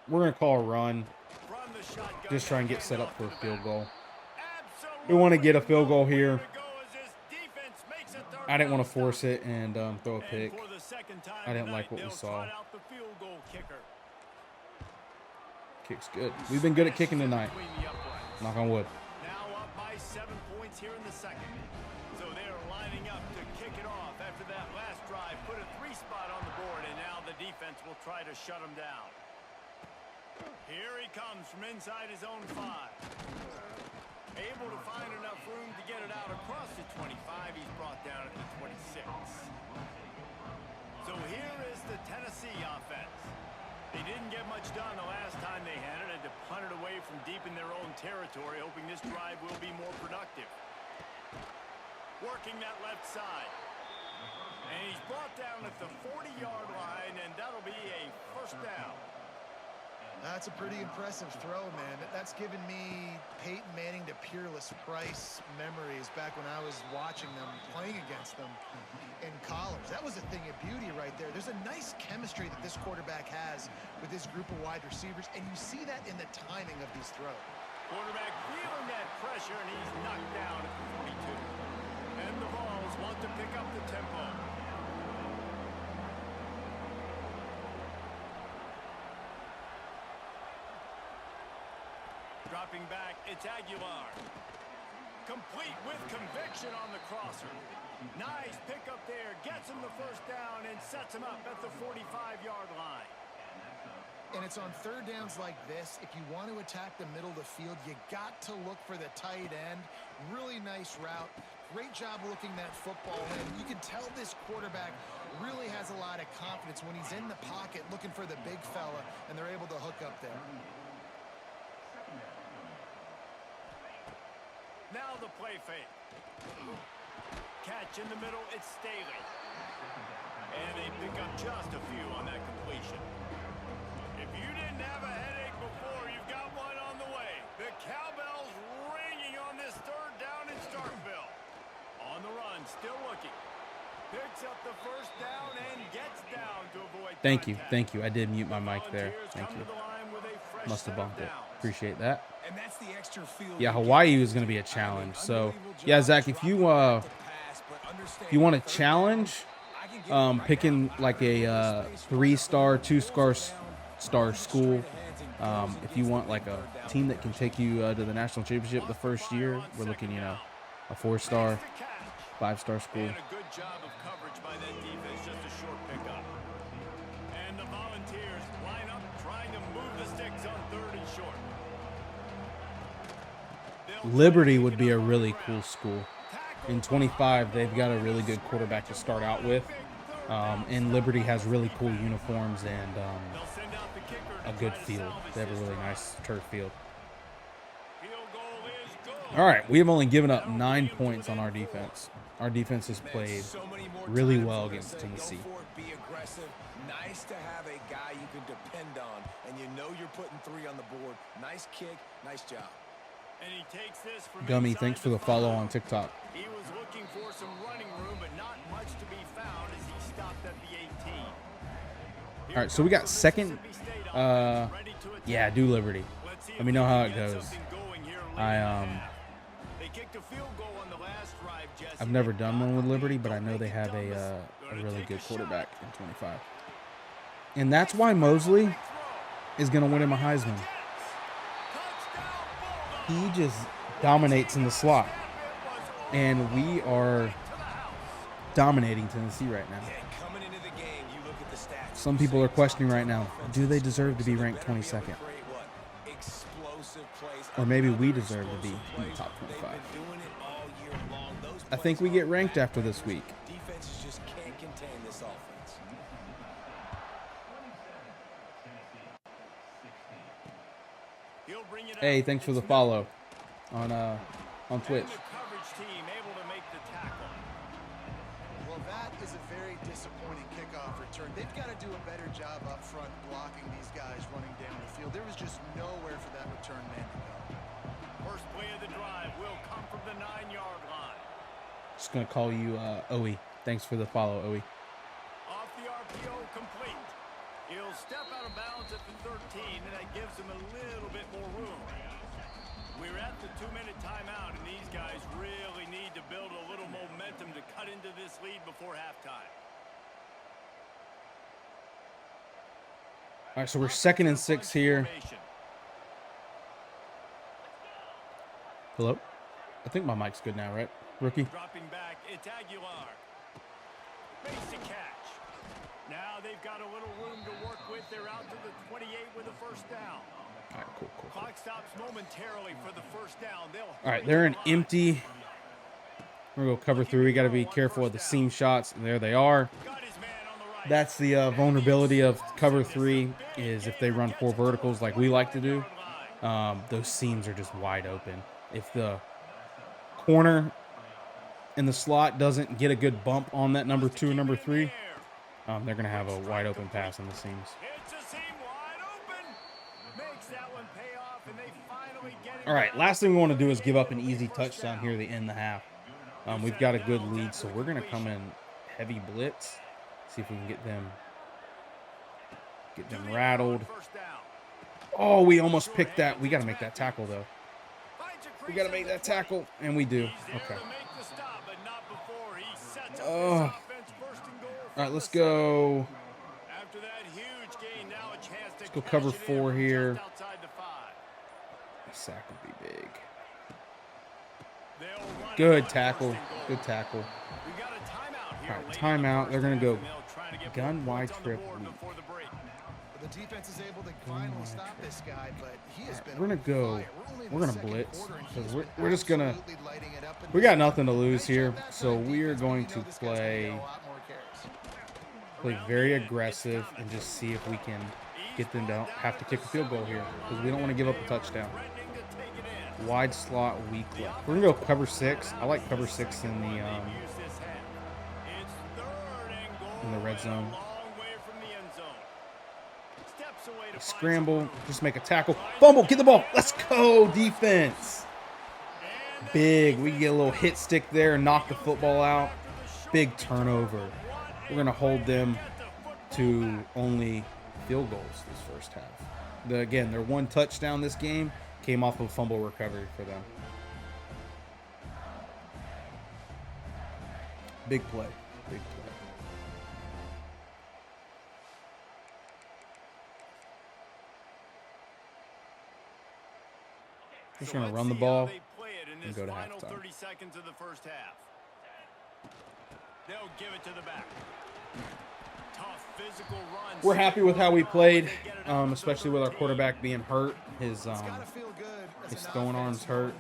We're going to call a run. Just try and get set up for a field goal. We want to get a field goal here. I didn't want to force it and throw a pick. I didn't like what we saw. Kick's good. We've been good at kicking tonight. Knock on wood. Now up by 7 points here in the second. So they're lining up to kick it off after that last drive. Put a 3 spot on the board, and now the defense will try to shut him down. Here he comes from inside his own 5. Able to find enough room to get it out across the 25. He's brought down at the 26. So here is the Tennessee offense. They didn't get much done the last time they had it. Had to punt it away from deep in their own territory, hoping this drive will be more productive. Working that left side. And he's brought down at the 40-yard line, and that'll be a first down. That's a pretty impressive throw, man. That's given me Peyton Manning to Peerless Price memories back when I was watching them, playing against them in college. That was a thing of beauty right there. There's a nice chemistry that this quarterback has with his group of wide receivers, and you see that in the timing of these throws. Quarterback feeling that pressure, and he's knocked down at the 42. And the Vols want to pick up the tempo. Dropping back, it's Aguilar. Complete with conviction on the crosser. Nice pickup there, gets him the first down and sets him up at the 45-yard line. And it's on 3rd downs like this. If you want to attack the middle of the field, you got to look for the tight end. Really nice route. Great job looking that football in. You can tell this quarterback really has a lot of confidence when he's in the pocket looking for the big fella, and they're able to hook up there. Now the play fake. Catch in the middle, it's Staley. And they pick up just a few on that completion. If you didn't have a headache before, you've got one on the way. The cowbell's ringing on this 3rd down in Starkville. On the run, still looking. Picks up the first down and gets down to avoid Thank you. contact. Thank you. I did mute my mic there. Thank you. Must have bumped it. Appreciate that. And that's the extra field. Yeah, Hawaii is going to be a challenge. So, yeah, Zach, if you want to challenge, picking like a 3-star, 2-star school, if you want like a team that can take you to the national championship the first year, we're looking, a 4-star, 5-star school. And a good job of coverage by that defense, just a short pickup. And the Volunteers line up, trying to move the sticks on 3rd and short. Liberty would be a really cool school. In 25, they've got a really good quarterback to start out with. And Liberty has really cool uniforms and a good field. They have a really nice turf field. All right, we have only given up 9 points on our defense. Our defense has played really well against Tennessee. Be aggressive. Nice to have a guy you can depend on, and you know you're putting 3 on the board. Nice kick, nice job. And he takes this from Gummy, thanks for the follow on TikTok. He was looking for some running room, but not much to be found as he stopped at the 18. All right, so we got second. Yeah, do Liberty. Let me know how it goes. I've never done one with Liberty, but I know they have a really good quarterback in 25. And that's why Mosley is going to win him a Heisman. He just dominates in the slot. And we are dominating Tennessee right now. Some people are questioning right now, do they deserve to be ranked 22nd? Or maybe we deserve to be in the top 25. I think we get ranked after this week. Defenses just can't contain this offense. Hey, thanks for the follow on Twitch. Well, that is a very disappointing kickoff return. They've got to do a better job up front blocking these guys running down the field. There was just nowhere for that return man to go. First play of the drive will come from the 9-yard line. Just going to call you Owie. Thanks for the follow, Owie. Off the RPO, complete. He'll step out of bounds at the 13, and that gives him a little bit more room. We're at the 2-minute timeout, and these guys really need to build a little momentum to cut into this lead before halftime. All right, so we're 2nd and 6 here. Hello? I think my mic's good now, right? Rookie? Dropping back, it's Aguilar. Makes the catch. Now they've got a little room to work with. They're out to the 28 with a first down. All right, cool. Clock stops momentarily for the first down. All right, they're in empty. We're going to go cover 3. We got to be careful with the seam shots. And there they are. That's the vulnerability of cover 3 is if they run 4 verticals like we like to do, those seams are just wide open. If the corner in the slot doesn't get a good bump on that number 2 and number 3, they're going to have a wide open pass in the seams. All right, last thing we want to do is give up an easy touchdown here to end the half. We've got a good lead, so we're going to come in heavy blitz. See if we can get them rattled. Oh, we almost picked that. We got to make that tackle, though. We got to make that tackle, and we do. Okay. All right, let's go. Let's go cover 4 here. The sack would be big. Good tackle. Good tackle. All right, timeout. They're going to go gun wide trip. The defense is able to finally stop this guy, but he has been we're going to go. We're going to blitz because we're just going to. We got nothing to lose here, so we are going to play very aggressive and just see if we can get them to have to kick a field goal here because we don't want to give up a touchdown. Wide slot, weak left. We're going to go cover 6. I like cover 6 in the red zone. Scramble, just make a tackle. Fumble, get the ball. Let's go, defense. Big. We get a little hit stick there and knock the football out. Big turnover. We're going to hold them to only field goals this first half. Again, their one touchdown this game came off of a fumble recovery for them. Big play. Big play. Just going to run the ball and go to halftime. 30 seconds of the first half. They'll give it to the back. Tough physical runs. We're happy with how we played, especially with our quarterback being hurt. His throwing arm's hurt.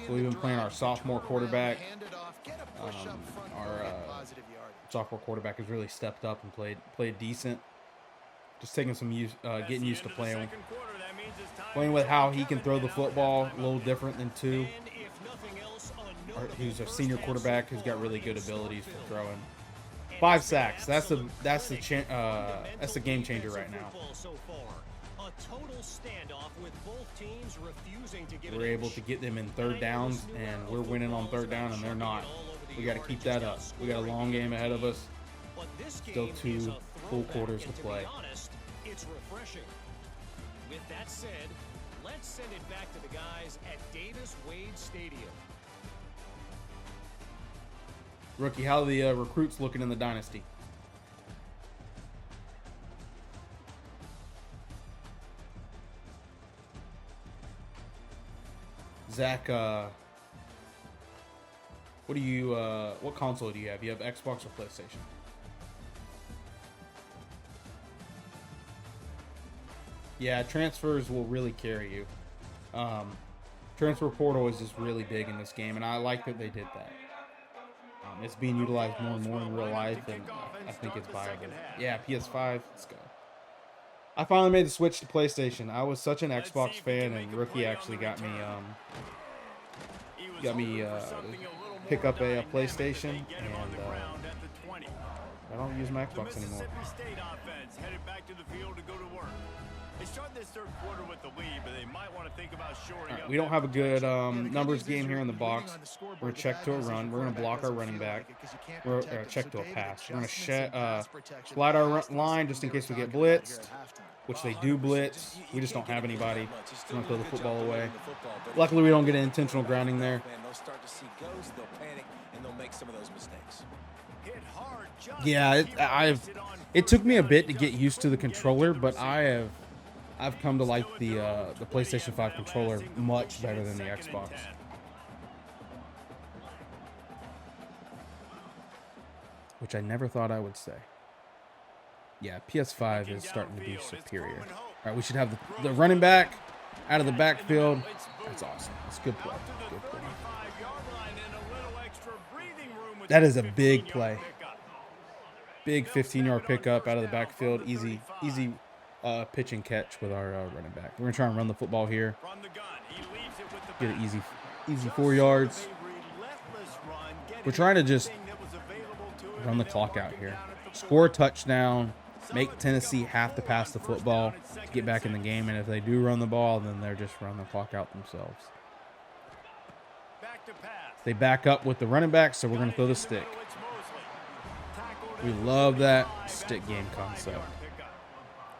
So we've been playing our sophomore quarterback. Our sophomore quarterback has really stepped up and played decent. Just taking some getting used to playing with how he can throw the football. A little different than two. Who's a senior quarterback who's got really good abilities for throwing. 5 sacks. That's the game changer right now. We're able to get them in third downs, and we're winning on third down, and they're not. We got to keep that up. We got a long game ahead of us. Still 2 full quarters to play. Honest, it's refreshing. With that said, let's send it back to the guys at Davis Wade Stadium. Rookie, how are the recruits looking in the Dynasty? Zach, what console do you have? You have Xbox or PlayStation? Yeah, transfers will really carry you. Transfer portal is just really big in this game, and I like that they did that. It's being utilized more and more in real life, and I think it's viable. Yeah, PS5, let's go. I finally made the switch to PlayStation. I was such an Xbox fan, and Rookie actually got me pick up a PlayStation, and I don't use my Xbox anymore. They start this third quarter with the lead, but they might want to think about shoring up. We don't have a good numbers game here in the box. We're going to check to a run. We're going to block our running back. We're going to check to a pass. We're going to slide our line just in case we get blitzed, which they do blitz. We just don't have anybody. We're going to throw the football away. Luckily, we don't get an intentional grounding there. They'll start to see ghosts, they'll panic, and they'll make some of those mistakes. Yeah, it took me a bit to get used to the controller, but I've come to like the PlayStation 5 controller much better than the Xbox. Which I never thought I would say. Yeah, PS5 is starting to be superior. All right, we should have the running back out of the backfield. That's awesome. That's good play. Good play. That is a big play. Big 15-yard pickup out of the backfield. Easy pitch and catch with our running back. We're going to try and run the football here. Get it easy 4 yards. We're trying to just run the clock out here. Score a touchdown. Make Tennessee have to pass the football to get back in the game. And if they do run the ball, then they're just running the clock out themselves. They back up with the running back, so we're going to throw the stick. We love that stick game concept.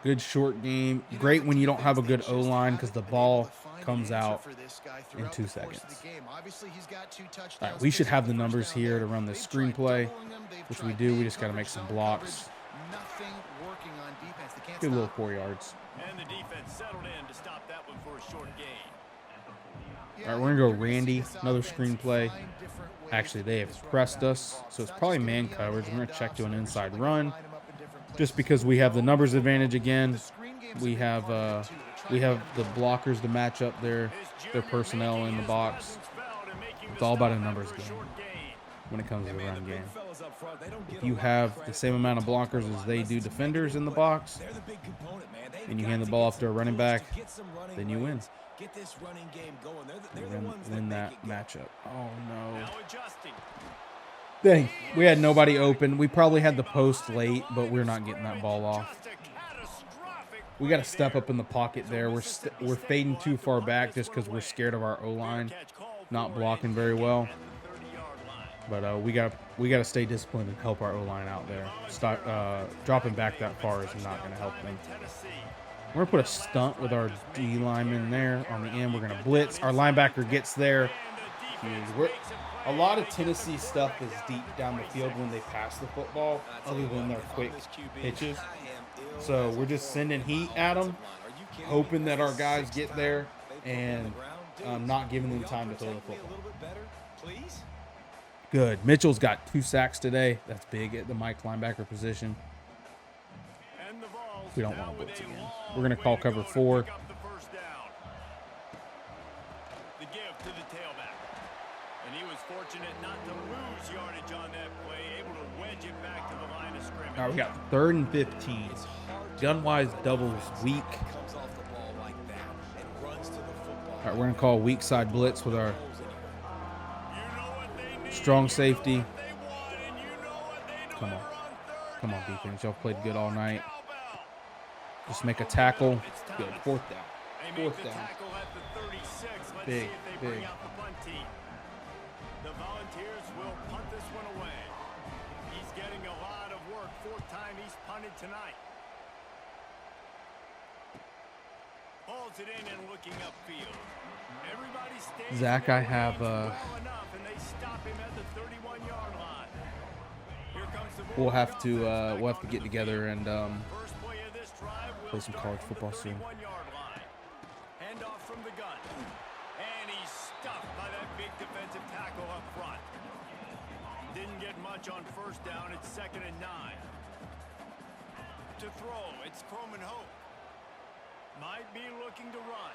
Good short game. Great when you don't have a good O-line because the ball comes out in 2 seconds. All right, we should have the numbers here to run this screenplay, which we do. We just got to make some blocks. Good little 4 yards. And the defense settled in to stop that one for a short gain. All right, we're going to go Randy, another screenplay. Actually, they have pressed us, so it's probably man coverage. We're going to check to an inside run. Just because we have the numbers advantage again, we have the blockers to match up their personnel in the box. It's all about a numbers game when it comes to the run game. If you have the same amount of blockers as they do defenders in the box, and you hand the ball off to a running back, then you win. Win that matchup. Oh no. Dang, we had nobody open. We probably had the post late, but we're not getting that ball off. We got to step up in the pocket there. We're fading too far back just because we're scared of our O-line not blocking very well. But we got to stay disciplined and help our O-line out there. Stop dropping back that far is not going to help them. We're going to put a stunt with our D lineman there on the end. We're going to blitz. Our linebacker gets there. A lot of Tennessee stuff is deep down the field when they pass the football, other than their quick pitches. So we're just sending heat at them, hoping that our guys get there and not giving them time to throw the football. Good. Mitchell's got 2 sacks today. That's big at the Mike linebacker position. We don't want to blitz again. We're going to call cover 4. All right, we got 3rd and 15. Gun-wise, doubles weak. All right, we're going to call weak side blitz with our strong safety. Come on. Come on, defense. Y'all played good all night. Just make a tackle. Good. 4th down. 4th down. Big, big. The Volunteers will punt this one away. He's getting a lot of work. Fourth time he's punted tonight. Pulls it in and looking upfield. Everybody stays Zach, I have well enough, and they stop him at the 31-yard line. Here comes the we'll have Bulldogs to get together and First play of this drive will play some start college from football the soon. 31-yard line. Handoff from the gun. And he's stuffed by that big defensive tackle up front. Didn't get much on first down. It's 2nd and 9. To throw, it's Croman Hope. Might be looking to run.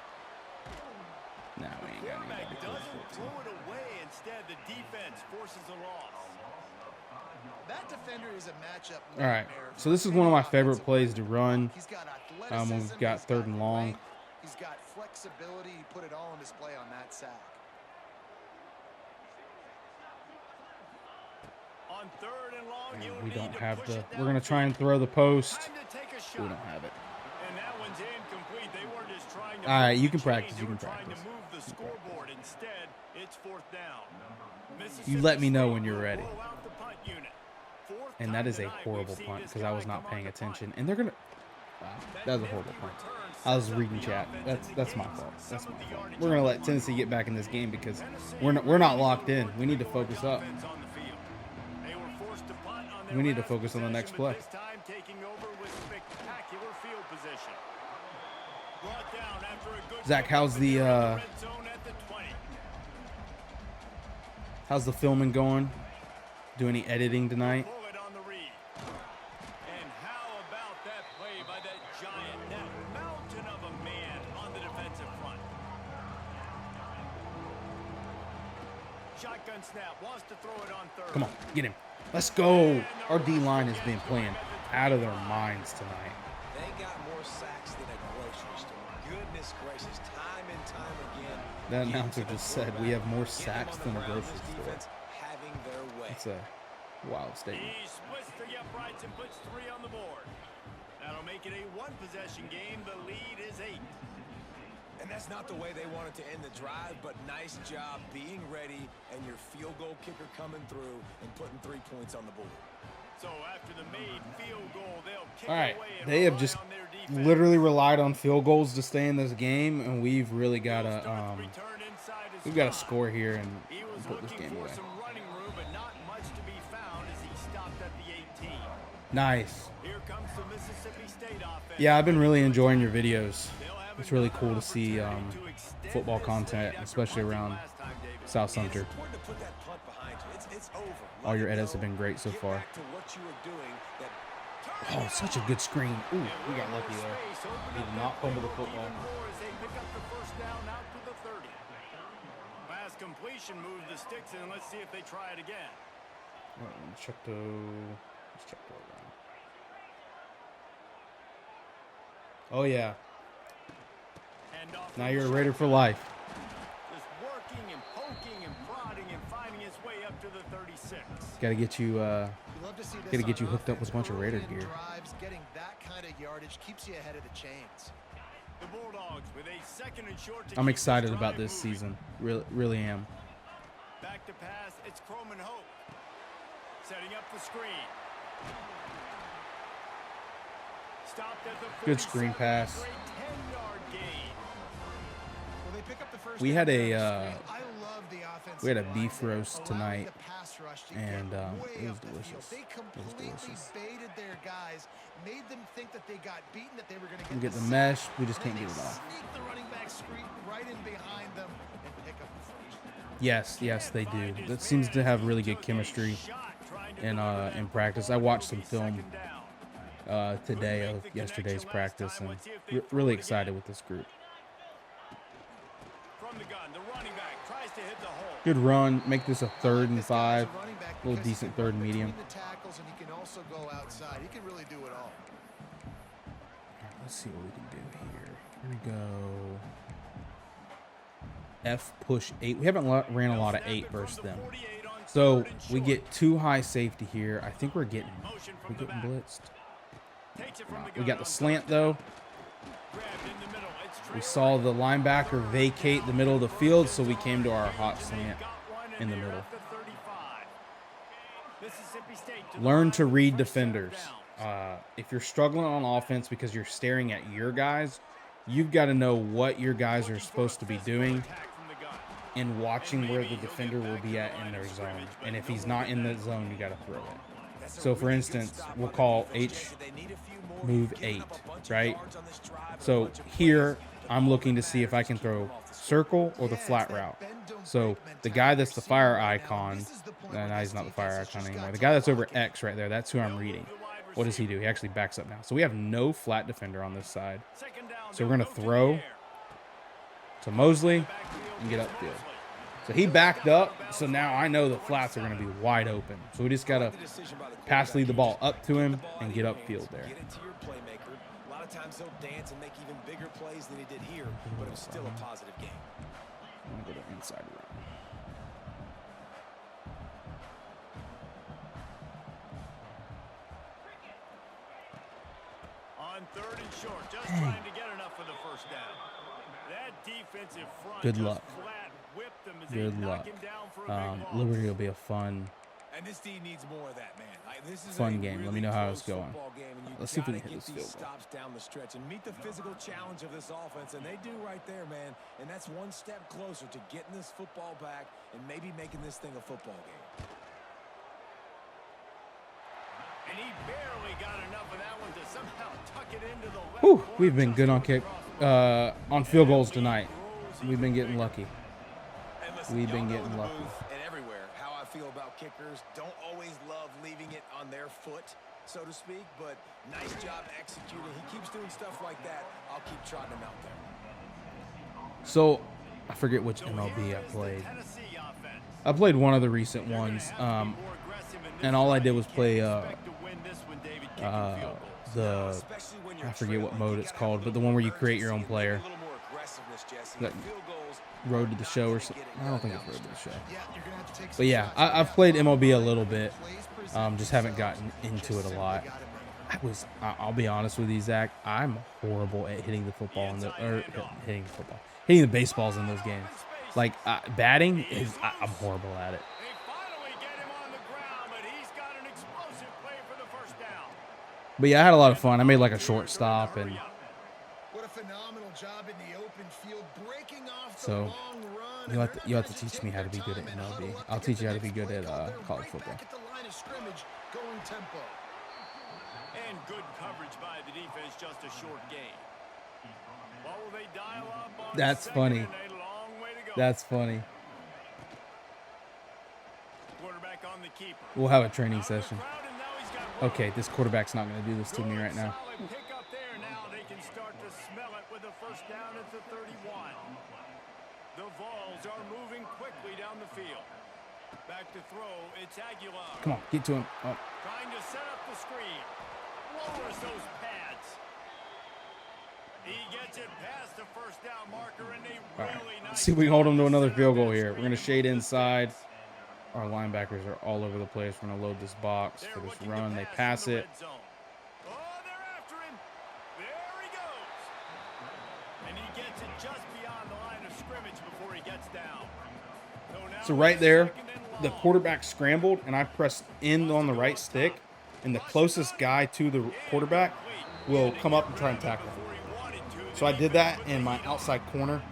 Nah, we ain't got Quarterback any. doesn't throw it away. Instead, the defense forces a loss. That defender is a matchup All right, nightmare so this is for one of my any favorite offensive plays to line. run. He's got When athleticism, we've got he's 3rd and long. length, he's got flexibility. He put it all on display on that sack. On 3rd and long, you'll We need don't to have push the. it We're gonna downfield. try and throw the post. Time to take a shot. We don't have it. And that one's incomplete. They weren't just trying to All right, move you the can practice, chains. you They can were trying practice. to move the scoreboard. Instead, it's 4th down. You let me know Mississippi when State you're will ready. roll out the punt unit. Fourth And time that is a tonight we've horrible seen punt this because I guy was not come paying up to punt. attention. And they're gonna. Wow, that was a horrible punt. I was reading chat. That's my fault. That's my fault. We're gonna let Tennessee get back in this game because we're not locked in. We need to focus up. We need to focus on the next play. This time taking over with spectacular field position. Brought down after a good Zach, how's the red zone at the 20. how's the filming going? Do any editing tonight? Bullet on the read. And how about that play by that giant, that mountain of a man on the defensive front? Shotgun snap, wants to throw it on 3rd. Come on, get him. Let's go. Our D line has been playing out of their minds tonight. They got more sacks than a grocery store. Goodness gracious, time and time again. That getting announcer to the just said we quarterback, have more getting sacks them than on a the ground, grocery this store. defense having their way. It's a wild statement. He splits the uprights and puts 3 on the board. That'll make it a 1-possession game. The lead is 8. And that's not the way they wanted to end the drive, but nice job being ready and your field goal kicker coming through and putting 3 points on the board. So after the made field goal, they'll kick All right, away and they have rely just on their defense. literally relied on field goals to stay in this game, and we've really got to Return inside his we've got to spot. score here and He was put this looking game for away. some running room, but not much to be found as he stopped at the 18. Nice. Here comes the Mississippi State offense. Yeah, I've been really enjoying your videos. They'll have It's really another cool to see opportunity to extend football this content, lead after especially punting around last time, David. South It's Sumter. important to put that punt behind you. It's over. All Let your it edits go. have been great so Get far. back to what you were doing. That Oh, such a good screen. Ooh, we got lucky there. Space opening Did up not that fumble the field football. even more as they pick up the first down out to the 30. Pass completion moved the sticks in. Let's see if they try it again. All right, let's check the around. Oh yeah, Handoff now from you're a the Raider for shotgun. life. Just working and poking and prodding and finding his way up to the 36. Got to get you. You love to see this Gotta get on you hooked up with a bunch of offense. Raider Early in gear. Drives, getting that kind of yardage keeps you ahead of the chains. The Bulldogs with a 2nd and short to I'm keep excited this about drive this moving. season. Really am. Back to pass. It's Croman Hope. Setting up the screen. Stopped at the Good screen 47 pass. after a 10-yard gain. Well, they pick up the first We down had on a, the uh, screen. I love the offensive we had a line beef there, roast allowing tonight, the pass rush to and, get it way was up the field. delicious. They It was completely delicious. baited their guys, made them think that they got beaten, that they were going to We get get the sack, mesh, we just and can't then get it they off. sneak the running back screen right in behind them and pick up the first. Yes, they do. That seems to have really good chemistry in practice. I watched some film today of yesterday's practice, and really excited with this group. From the gun, the running back tries to hit the hole. Good run. Make this a 3rd and This guy is 5. a running back Little because he decent can 3rd and run medium. between the tackles, and he can also go outside. He can really do it all. Let's see what we can do here. We're gonna go F push 8. We haven't ran a lot of 8 versus them, so we get 2 high safety here. I think we're getting blitzed. We got the slant though. We saw the linebacker vacate the middle of the field, so we came to our hot slant in the middle. Mississippi learn to read defenders. If you're struggling on offense because you're staring at your guys, you've got to know what your guys are supposed to be doing and watching where the defender will be at in their zone. And if he's not in the zone, you got to throw it. So, for instance, we'll call H move 8, right? So here, I'm looking to see if I can throw circle or the flat route. So the guy that's the fire icon, no, he's not the fire icon anymore. The guy that's over X right there, that's who I'm reading. What does he do? He actually backs up now. So we have no flat defender on this side. So we're going to throw to Mosley and get upfield. So he backed up, so now I know the flats are going to be wide open. So we just got to pass lead the ball up to him and get upfield there. Get it to your playmaker. A lot of times he'll dance and make even bigger plays than he did here, but it was still a positive game. I'm going to go to inside route. On 3rd and short, just trying to get enough for the first down. That defensive front Good just luck. flat whipped them as they Good knock luck. him down for a big loss. Liberty will be a fun And this team needs more of that, man. This is Fun a game. Let really me know how close it's going. football game, and you Let's see if we gotta can hit get this these field goal. stops down the stretch and meet the physical challenge of this offense, and they do right there, man. And that's one step closer to getting this football back and maybe making this thing a football game. And he barely got enough of that one to somehow tuck it into the left Whew, corner we've been just good on on field goals tonight. throws. We've been getting lucky. And listen, We've been y'all know getting in the lucky. booth and everywhere how I feel about kickers. Don't always love leaving it on their foot, so to speak, but nice job executing. He keeps doing stuff like that. I'll keep trotting him out there. So, I forget which MLB I played. I played one of the recent ones, and all I did was play I forget what mode it's called, but the one where you create your own player. That Road to the Show or something. I don't think it's Road to the Show. But yeah, I've played MLB a little bit. Just haven't gotten into it a lot. I'll be honest with you, Zach. I'm horrible at hitting the football hitting the baseballs in those games. Like batting I'm horrible at it. They finally get him on the ground, but he's got an explosive play for the first down. But yeah, I had a lot of fun. I made like a shortstop, and What a phenomenal job in the open field, breaking off the so long run. you'll have to teach me how to be good at MLB. I'll teach you how to be good at college football. Back at the line of scrimmage, going tempo. And good coverage by the defense, just a short gain. What will they dial up on That's second funny. and a long way to go. That's funny. Quarterback on the keeper. We'll have a training Out of the session. crowd, and now he's got room. Okay, this quarterback's not going to do this to me right now. Solid pick up there. Now they can start to smell it with a first down at the 31. The Vols are moving quickly down the field. Back to throw. It's Aguilar. Come on, get to him. Oh. Trying to set up the screen. Lowers those pads. He gets it past the first down marker, and they All right. really Let's see if we can hold them to another field goal here. We're going to shade inside. Our linebackers are all over the place. We're going to load this box for this run. They pass it. Oh, they're after him. There he goes. And he gets it just beyond the line of scrimmage before he gets down. So right there, the quarterback scrambled, and I pressed in on the right stick, and the closest guy to the quarterback will come up and try and tackle him. So I did that, and my outside corner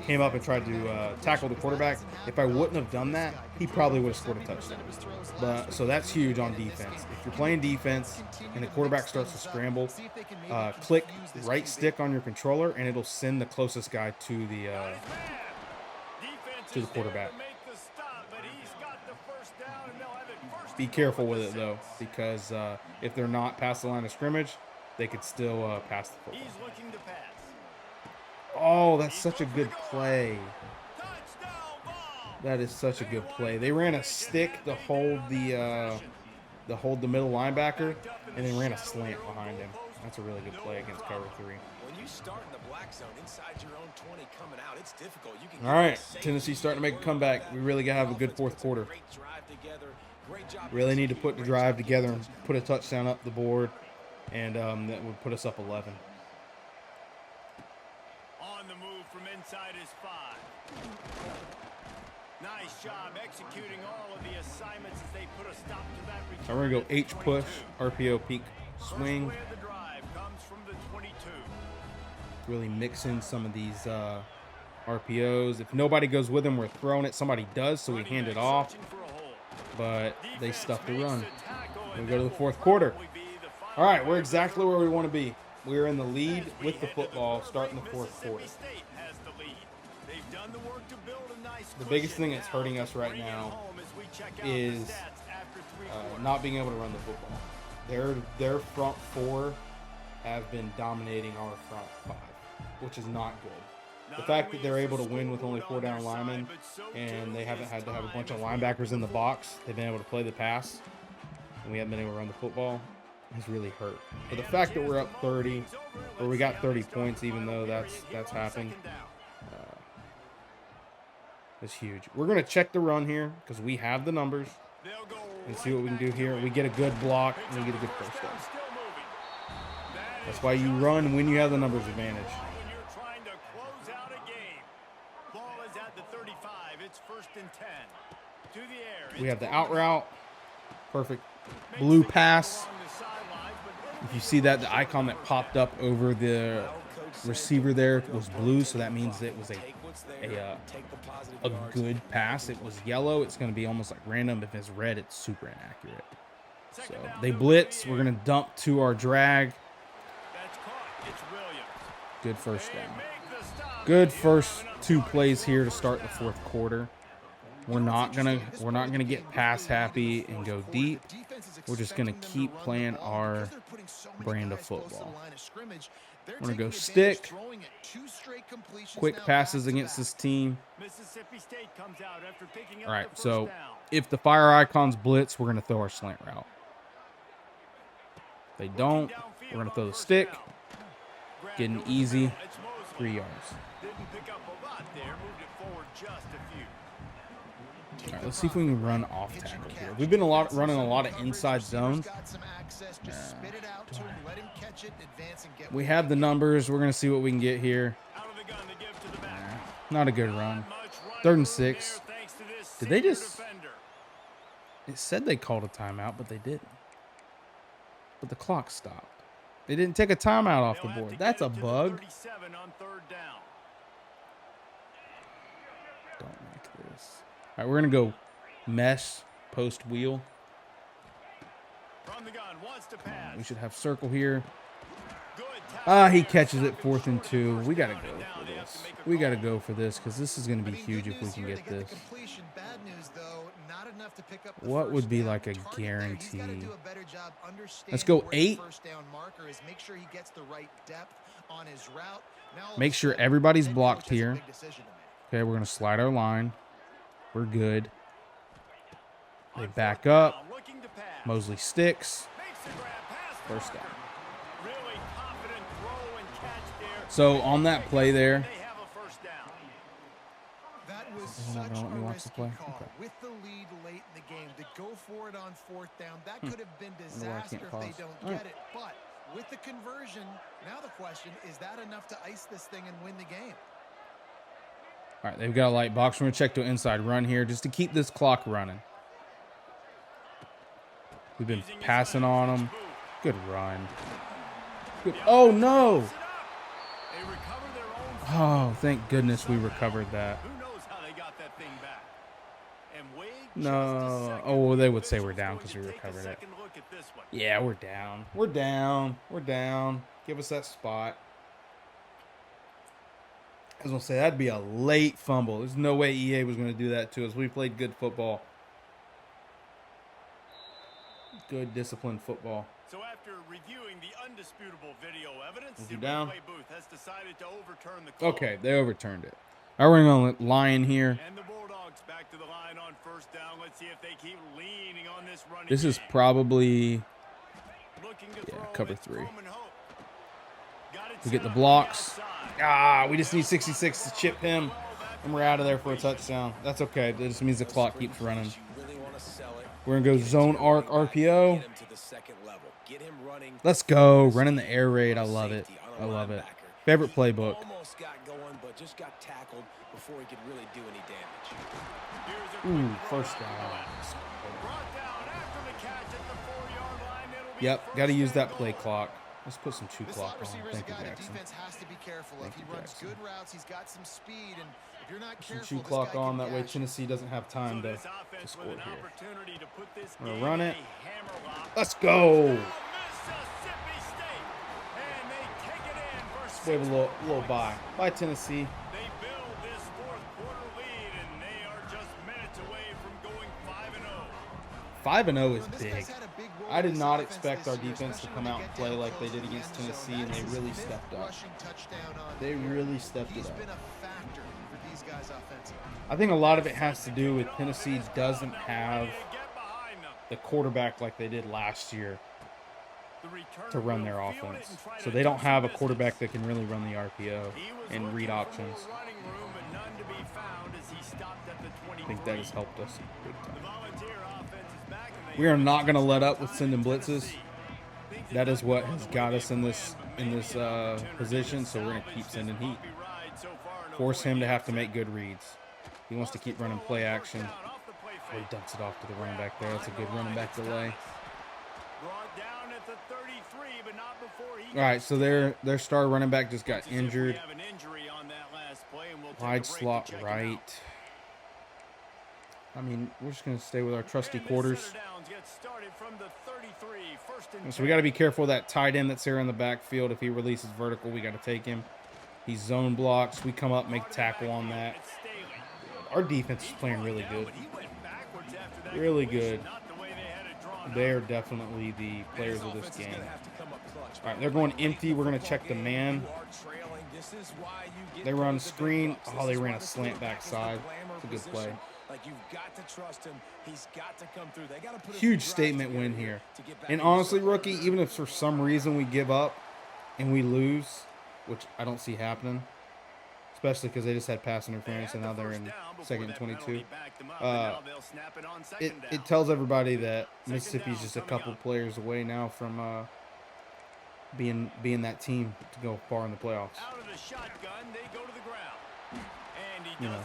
came up and tried to tackle the quarterback. If I wouldn't have done that, he probably would have scored a touchdown. But so that's huge on defense. If you're playing defense and the quarterback starts to scramble, click right stick on your controller, and it'll send the closest guy to the quarterback. Be careful with it though, because if they're not past the line of scrimmage, they could still pass the football. He's looking to pass. Oh, that's such a good play. That is such a good play. They ran a stick to hold the middle linebacker, and then ran a slant behind him. That's a really good play against cover 3. When you start in the black zone inside your own 20 coming out, it's difficult. You can All right, Tennessee starting to make a comeback. We really got to have a good fourth quarter. Really need to put the drive together and put a touchdown up the board, and that would put us up 11. On the move from inside his 5. Nice job executing all of the assignments as they put a stop to that return. So we're going to go H push, RPO peak swing. First play of the drive comes from the 22. Really mix in some of these RPOs. If nobody goes with him, we're throwing it. Somebody does, so we hand it off. But they stuff the run. We go to the fourth quarter. All right, we're exactly where we want to be. We're in the lead with the football starting the fourth quarter. The biggest thing that's hurting us right now is not being able to run the football. Their front four have been dominating our front five, which is not good. The fact that they're able to win with only 4 down linemen and they haven't had to have a bunch of linebackers in the box, they've been able to play the pass, and we haven't been able to run the football, has really hurt. But the fact that we're up 30, or we got 30 points, even though that's happened, is huge. We're going to check the run here because we have the numbers and see what we can do here. We get a good block and we get a good first down. That's why you run when you have the numbers advantage. We have the out route. Perfect. Blue pass. If you see that, the icon that popped up over the receiver there was blue, so that means it was a good pass. It was yellow. It's going to be almost like random. If it's red, it's super inaccurate. So they blitz. We're going to dump to our drag. Good first down. Good first 2 plays here to start the fourth quarter. We're not gonna get pass happy and go deep. We're just gonna keep playing our brand of football. We're gonna go stick. Quick passes against this team. All right, so if the fire icons blitz, we're gonna throw our slant route. If they don't, we're gonna throw the stick. Getting easy, 3 yards. All right, let's see if we can run off tackle here. We've been running a lot of inside zones. We have the numbers. We're going to see what we can get here. Not a good run. 3rd and 6. Did they just... It said they called a timeout, but they didn't. But the clock stopped. They didn't take a timeout off the board. That's a bug. Don't like this. All right, we're going to go mesh post wheel. We should have circle here. He catches it 4th and 2. We got to go for this. We got to go for this because this is going to be huge if we can get this. What would be like a guarantee? Let's go 8. Make sure everybody's blocked here. Okay, we're going to slide our line. We're good. They back up. Mosley sticks. First down. So on that play there. They're not gonna let me watch the play. Okay. With the lead late in the game, to go for it on 4th down, that could have been disaster if they don't get it. But with the conversion, now the question, is that enough to ice this thing and win the game? All right, they've got a light box. We're going to check to an inside run here just to keep this clock running. We've been passing on them. Good run. Good. Oh, no. Oh, thank goodness we recovered that. No. Oh, well, they would say we're down because we recovered it. Yeah, we're down. We're down. We're down. Give us that spot. I was going to say, that'd be a late fumble. There's no way EA was going to do that to us. We played good football. Good, disciplined football. So after reviewing the undisputable video evidence, the down. replay booth has decided to overturn the call. Okay, they overturned it. All right, we're going to line here. And the Bulldogs back to the line on 1st down. Let's see if they keep leaning on this running This is game. Probably, Looking to yeah, throw cover with 3. Roman Hope. Got it We get the set up blocks. outside. We just need 66 to chip him, and we're out of there for a touchdown. That's okay. That just means the clock keeps running. We're going to go zone arc RPO. Let's go. Running the air raid. I love it. I love it. Favorite playbook. before he could really do any damage. Here's a Ooh, quick throw first out to the down. left. Brought down after the catch at the 4-yard line. It'll be Yep, got to first use and that play goal. clock. Let's put some chew This clock slot receiver on. is a Thank you, guy the Jackson. defense has to be careful of. Thank He you, runs Jackson. good routes. He's got some speed, and if you're not Some careful, chew this clock guy on. can That way gash you. Tennessee doesn't have time So to this offense score with an here. opportunity to put this We're gonna game run in it. a hammerlock. Let's go. Mississippi State, and they take it in for Let's wave a 6 little points. bye. Bye, Tennessee. They build this fourth quarter lead, and they are just minutes away from going 5-0. 5-0 is This big. guy's had a big role I in did this not offense expect this our year, defense to especially come when out you and get play down like they close did to the against end zone. Tennessee, and That they is really his stepped fifth up. rushing touchdown on They the year. really stepped it He's up. been a factor for these guys offensively. I think a lot of it has to do with Tennessee doesn't have the quarterback like they did last year to run their offense. So they don't have a quarterback that can really run the RPO and read options. I think that has helped us big time. We are not going to let up with sending blitzes. That is what has got us in this position, so we're going to keep sending heat. Force him to have to make good reads. He wants to keep running play action. Oh, he dumps it off to the running back there. That's a good running back delay. All right, so their star running back just got injured. Wide slot right. I mean, we're just going to stay with our trusty quarters. So we got to be careful of that tight end that's there in the backfield. If he releases vertical, we got to take him. He's zone blocks. We come up, make a tackle on that. Our defense is playing really good. Really good. They're definitely the players of this game. All right, they're going empty. We're going to check the man. They run screen. Oh, they ran a slant backside. It's a good play. Huge statement win here. And honestly, rookie, even if for some reason we give up and we lose, which I don't see happening, especially because they just had pass interference and now they're in second and 22. It tells everybody that Mississippi's just a couple players away now from being that team to go far in the playoffs. You know,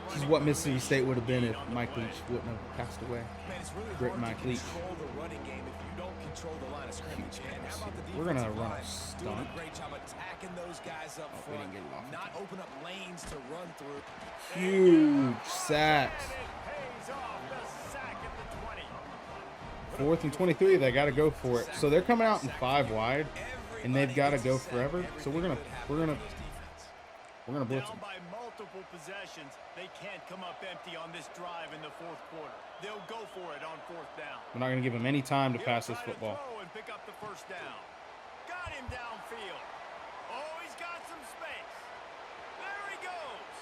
this is what Mississippi State would have been if Mike Leach wouldn't have passed away. Great Mike Leach. We're going to run a stunt. We didn't get it off. Huge sacks. 4th and 23. They got to go for it. So they're coming out in 5 wide, and they've got to go forever. So we're gonna blitz them. By multiple possessions, they can't come up empty on this drive in the fourth quarter. They'll go for it on 4th down. We're not going to give them any time to pass this football. And pick up the first down. Got him downfield. Oh, he's got some space. There he goes.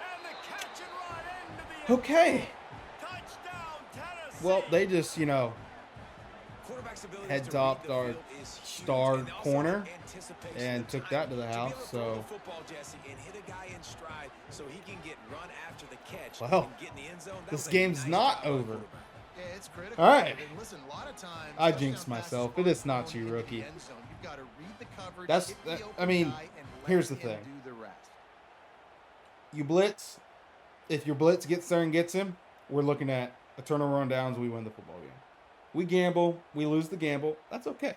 And the catch and run into the end Okay. zone. Touchdown, Tennessee. Well, they just, head topped our star corner and took that to the house. So, well, this game's not over. Yeah, it's critical. All right. And listen, a lot of times, I touchdown jinxed passes myself. are It is not thrown you, into the rookie. end zone. You've got to read the coverage, That's- hit the that- open I mean, guy, and let here's the him thing. do the rest. You blitz. If your blitz gets there and gets him, we're looking at a turnover on downs. We win the football game. We gamble. We lose the gamble. That's okay.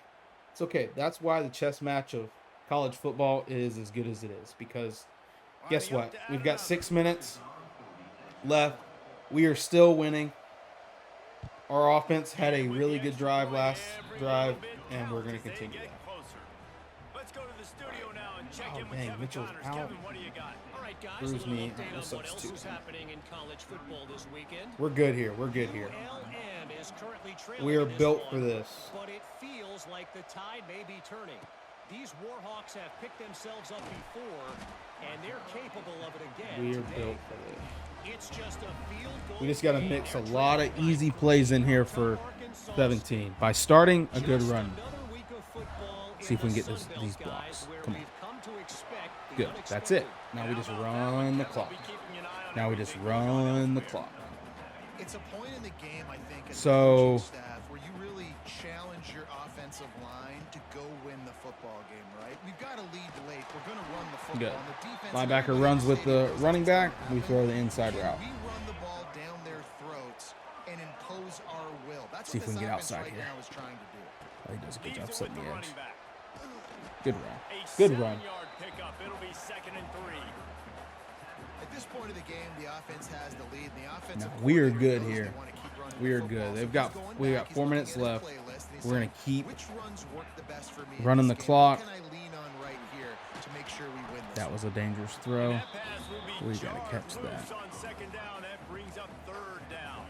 It's okay. That's why the chess match of college football is as good as it is. Because guess what? We've got 6 minutes left. We are still winning. Our offense had a really good drive last drive, and we're going to continue that. Let's go to the studio now and check in with dang, Kevin Mitchell's Connors. out. Kevin, what do you got? All right, guys, Bruised a little me. update That on sucks what else too. is happening in college football this weekend. We're good here. We're good here. ULM is currently trailing We are in this built one, for this. But it feels like the tide may be turning. These Warhawks have picked themselves up before, and they're capable of it again. We are today. built for this. It's just a field goal. We just got to game. mix a They're lot of trailing by easy plays in here for 17 by starting a good just run. another week of football See if we in can get the this, Sun Belt, these guys, blocks. where Come on. we've come to expect the Good. That's it. unexpected. Now we just run the clock. Now we just run the clock. It's a point in the game, I think, as So- a coaching staff where you really challenge your offense offensive line to go win the football game, right? We've got to lead late. We're going to run the football. Good. And the defense, Linebacker runs with the running back. We throw the inside route. we run the ball down their throats and impose our will. That's See if what we can this get offense outside right here. now is trying to do. Oh, he does a good Leaves job it setting with the edge. running back. Good run. A Good run. 7-yard pickup. It'll be 2nd and 3. At this point of the game, the offense has the lead. And the offensive No, we are coordinator good knows here. they wanna keep running the We are football. good. So They've he's got going we back, got he's 4 looking minutes at his left. playlist, and he's We're gonna saying, keep which runs work the best for me in running this the game? clock. What can I lean on right here to make sure we win this? That was a dangerous throw. That pass will be We gotta jarred catch loose that. on 2nd down. That brings up 3rd down.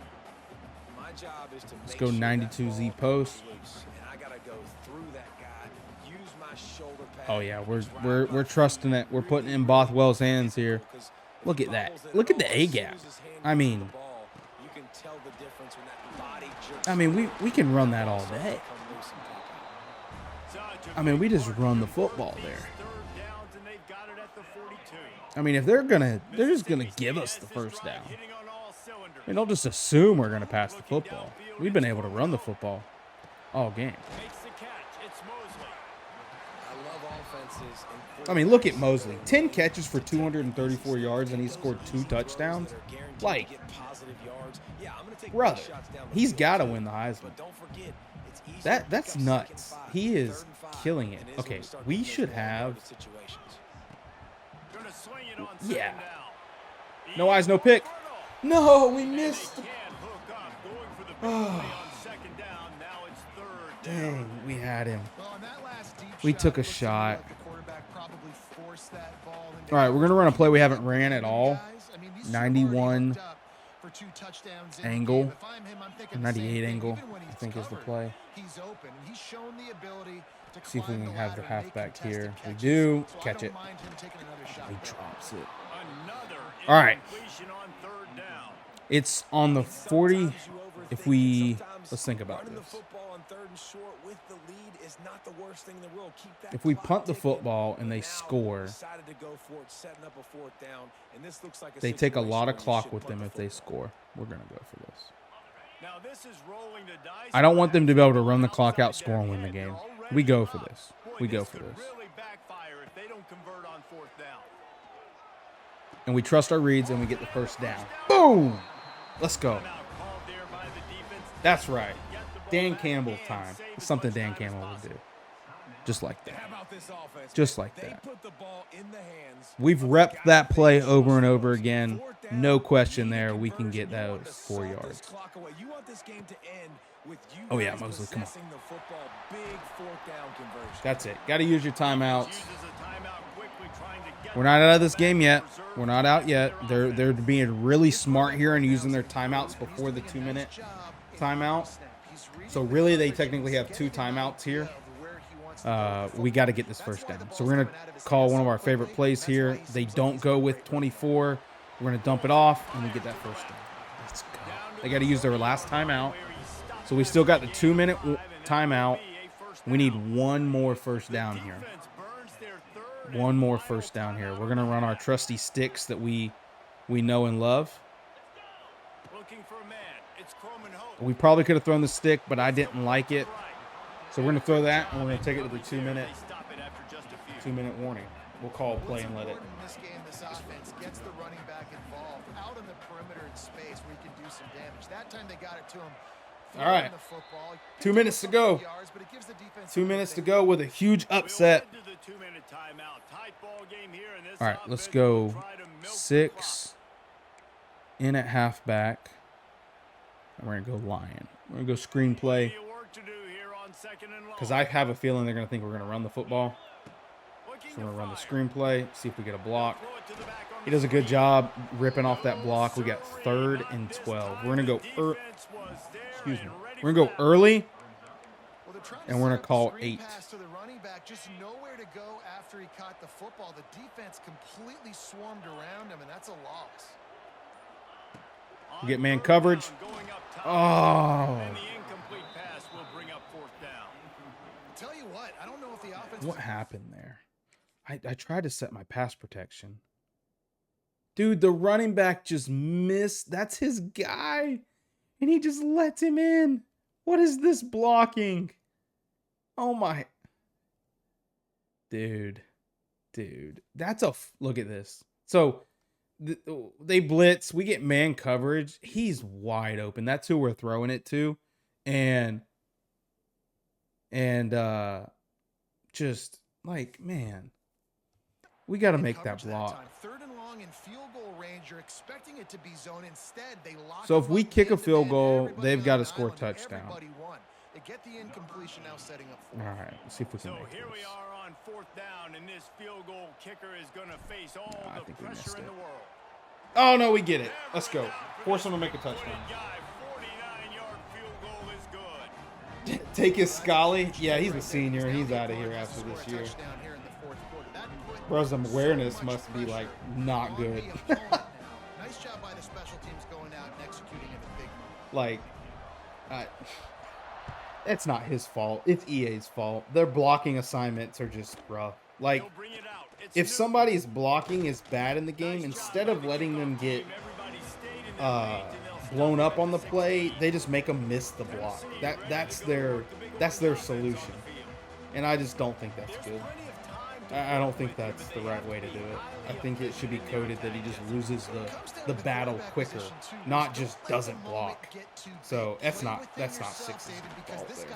My job is to Let's make go sure that 92Z ball post. comes loose, and I gotta go through that guy, use my shoulder pad. Oh yeah, we're just we're wrap we're my trusting feet it. We're putting it in really, Bothwell's really hands here. physical, 'cause if Look he at that. bobbles it Look at all, the as A soon gap. as his hand I gets to mean, the ball, you can tell the difference when that body jerks I mean, forward. we can run That that all ball starts to day. come loose and pop out. Such a I mean, we big just part run to the convert football these there. 3rd downs, and they've got it at the 42. I mean, if they're just gonna Mississippi give State us has the this first drive down. hitting on all cylinders. I mean, don't just assume we're gonna pass the football. We've been able to run the football all game. Makes the catch. It's Mosley. I love offenses and I mean, look at Mosley. 10 catches for 234 yards, and he scored 2 touchdowns. Like, brother, he's got to win the Heisman. That's nuts. He is killing it. Okay, we should have. Gonna swing it on Yeah. 2nd down. No eyes, no pick. No, we missed. Can't hook up. Going for the big play on 2nd down. Now it's 3rd down. Dang, we had him. Well, on that last deep We shot, took a it looks to me shot. like the quarterback probably forced that ball into All right, we're going to run a play we haven't ran at all. guys. I mean, these two 91 already hooked up for 2 touchdowns in the angle. game. If I'm him, I'm thinking the 98 same thing. angle, Even when I he's think is the covered, play. He's open, and he's shown the ability to See if we climb can the have the ladder and make halfback contested here. We catches. do. So I Catch don't it. mind him taking another shot He there. drops it. Another All right. incompletion on 3rd down. It's on the 40. If we, let's think about Running the this. football on 3rd and short with the lead is not the worst thing in the world. Keep that If we clock punt the ticking. football and they Now score, decided to go for it, setting up a 4th down, and this looks like a they take a situation lot where of you clock should with punt them the if they football. score. We're going to go for this. Now this is rolling the dice. I don't want them to be able to run the clock Outside out, score, and their win the head. game. They're already We go for up. this. Boy, We go this for could this. really backfire if they don't convert on 4th down. And we trust our reads and we get the first down. Boom! Let's go. Timeout called there by the defense. That's right. Get the ball Dan back Campbell and time. save It's as something much Dan time as Campbell would possible. do. Just like How that. about this offense? Just like They that. put the ball in the hands We've of repped guys that they play trust over and the over most. again. 4th down, No question need a there. We can get conversion. You want those to 4 salt this yards. clock away. You want this game to end with you Oh, yeah, guys Mosley, come on. possessing the football. Big 4th down conversion. That's it. Got to use your timeouts. Uses a timeout quickly, trying to get We're not out of this back game yet. reserve We're not out for yet. their They're offense. being really smart here and using their timeouts before the 2-minute timeout. So really, they technically have 2 timeouts here. We got to get this first down. So we're going to call one of our favorite plays here. They don't go with 24. We're going to dump it off, and we get that first down. Let's go. They got to use their last timeout. So we still got the 2-minute timeout. We need one more first down here. One more first down here. We're going to run our trusty sticks that we know and love. Looking for a man. It's Croman Hope. We probably could have thrown the stick, but I didn't like it. So we're going to throw that, and we're going to take it to the 2-minute They stop it after just a few. 2-minute warning. We'll call a play and let it. In this game, this offense gets the running back involved out in the perimeter in space where he can do some damage. That time they got it to him. All right. The football. 2 minutes to go. Yards, but it gives the defense 2 minutes to go with a huge upset. We'll head to the 2-minute timeout. Tight ball game here, and this All right, let's offense will go try to milk the 6 in at halfback. And we're going to go lion. We're going to go screenplay clock. Work to do here on 2nd and long. because I have a feeling they're going to think we're going to run the football. Looking So we're going to run the fire. screenplay, see if we get a block. Throw it to the back on He the does a good screen. job ripping off that block. We got 3rd Not and this 12. time. We're going to go The defense was there excuse me. and ready We're going to for go that. early. Well, they're trying And we're gonna set up call the screen 8. pass to the running back, just nowhere to go after he caught the football. The defense completely swarmed around him, and that's a loss. We get man coverage. Going up top. Oh. And the incomplete pass will bring up 4th down. Tell you what, I don't know if the offense. What happened there? I tried to set my pass protection. Dude, the running back just missed. That's his guy. And he just lets him in. What is this blocking? Oh my. Dude. That's a look at this. So they blitz. We get man coverage. He's wide open. That's who we're throwing it to. And just like, man, we got to make that block. Third and long in field goal range. You're expecting it to be zone. Instead, they lock. So if we kick a field goal, they've got to score a touchdown. They get the incompletion now, setting up for. All right, let's see if we can make here this. we are on fourth down, and this field goal kicker is going to face all the pressure in the world. Oh no, we get it. Let's go. Force him to make a touchdown. 49-yard field goal is good. Take his Scully. Yeah, he's a senior. He's out of here after this year. Bro's awareness must be like not good. Nice job by the special teams going out and executing in a big moment. Like, it's not his fault. It's EA's fault. Their blocking assignments are just rough. Like, if somebody's blocking is bad in the game, instead of letting them get blown up on the play, they just make them miss the block. That's their solution. And I just don't think that's good. I don't think that's the right way to do it. I think it should be coded that he just loses the battle quicker, not just doesn't block. So that's not Six's fault there.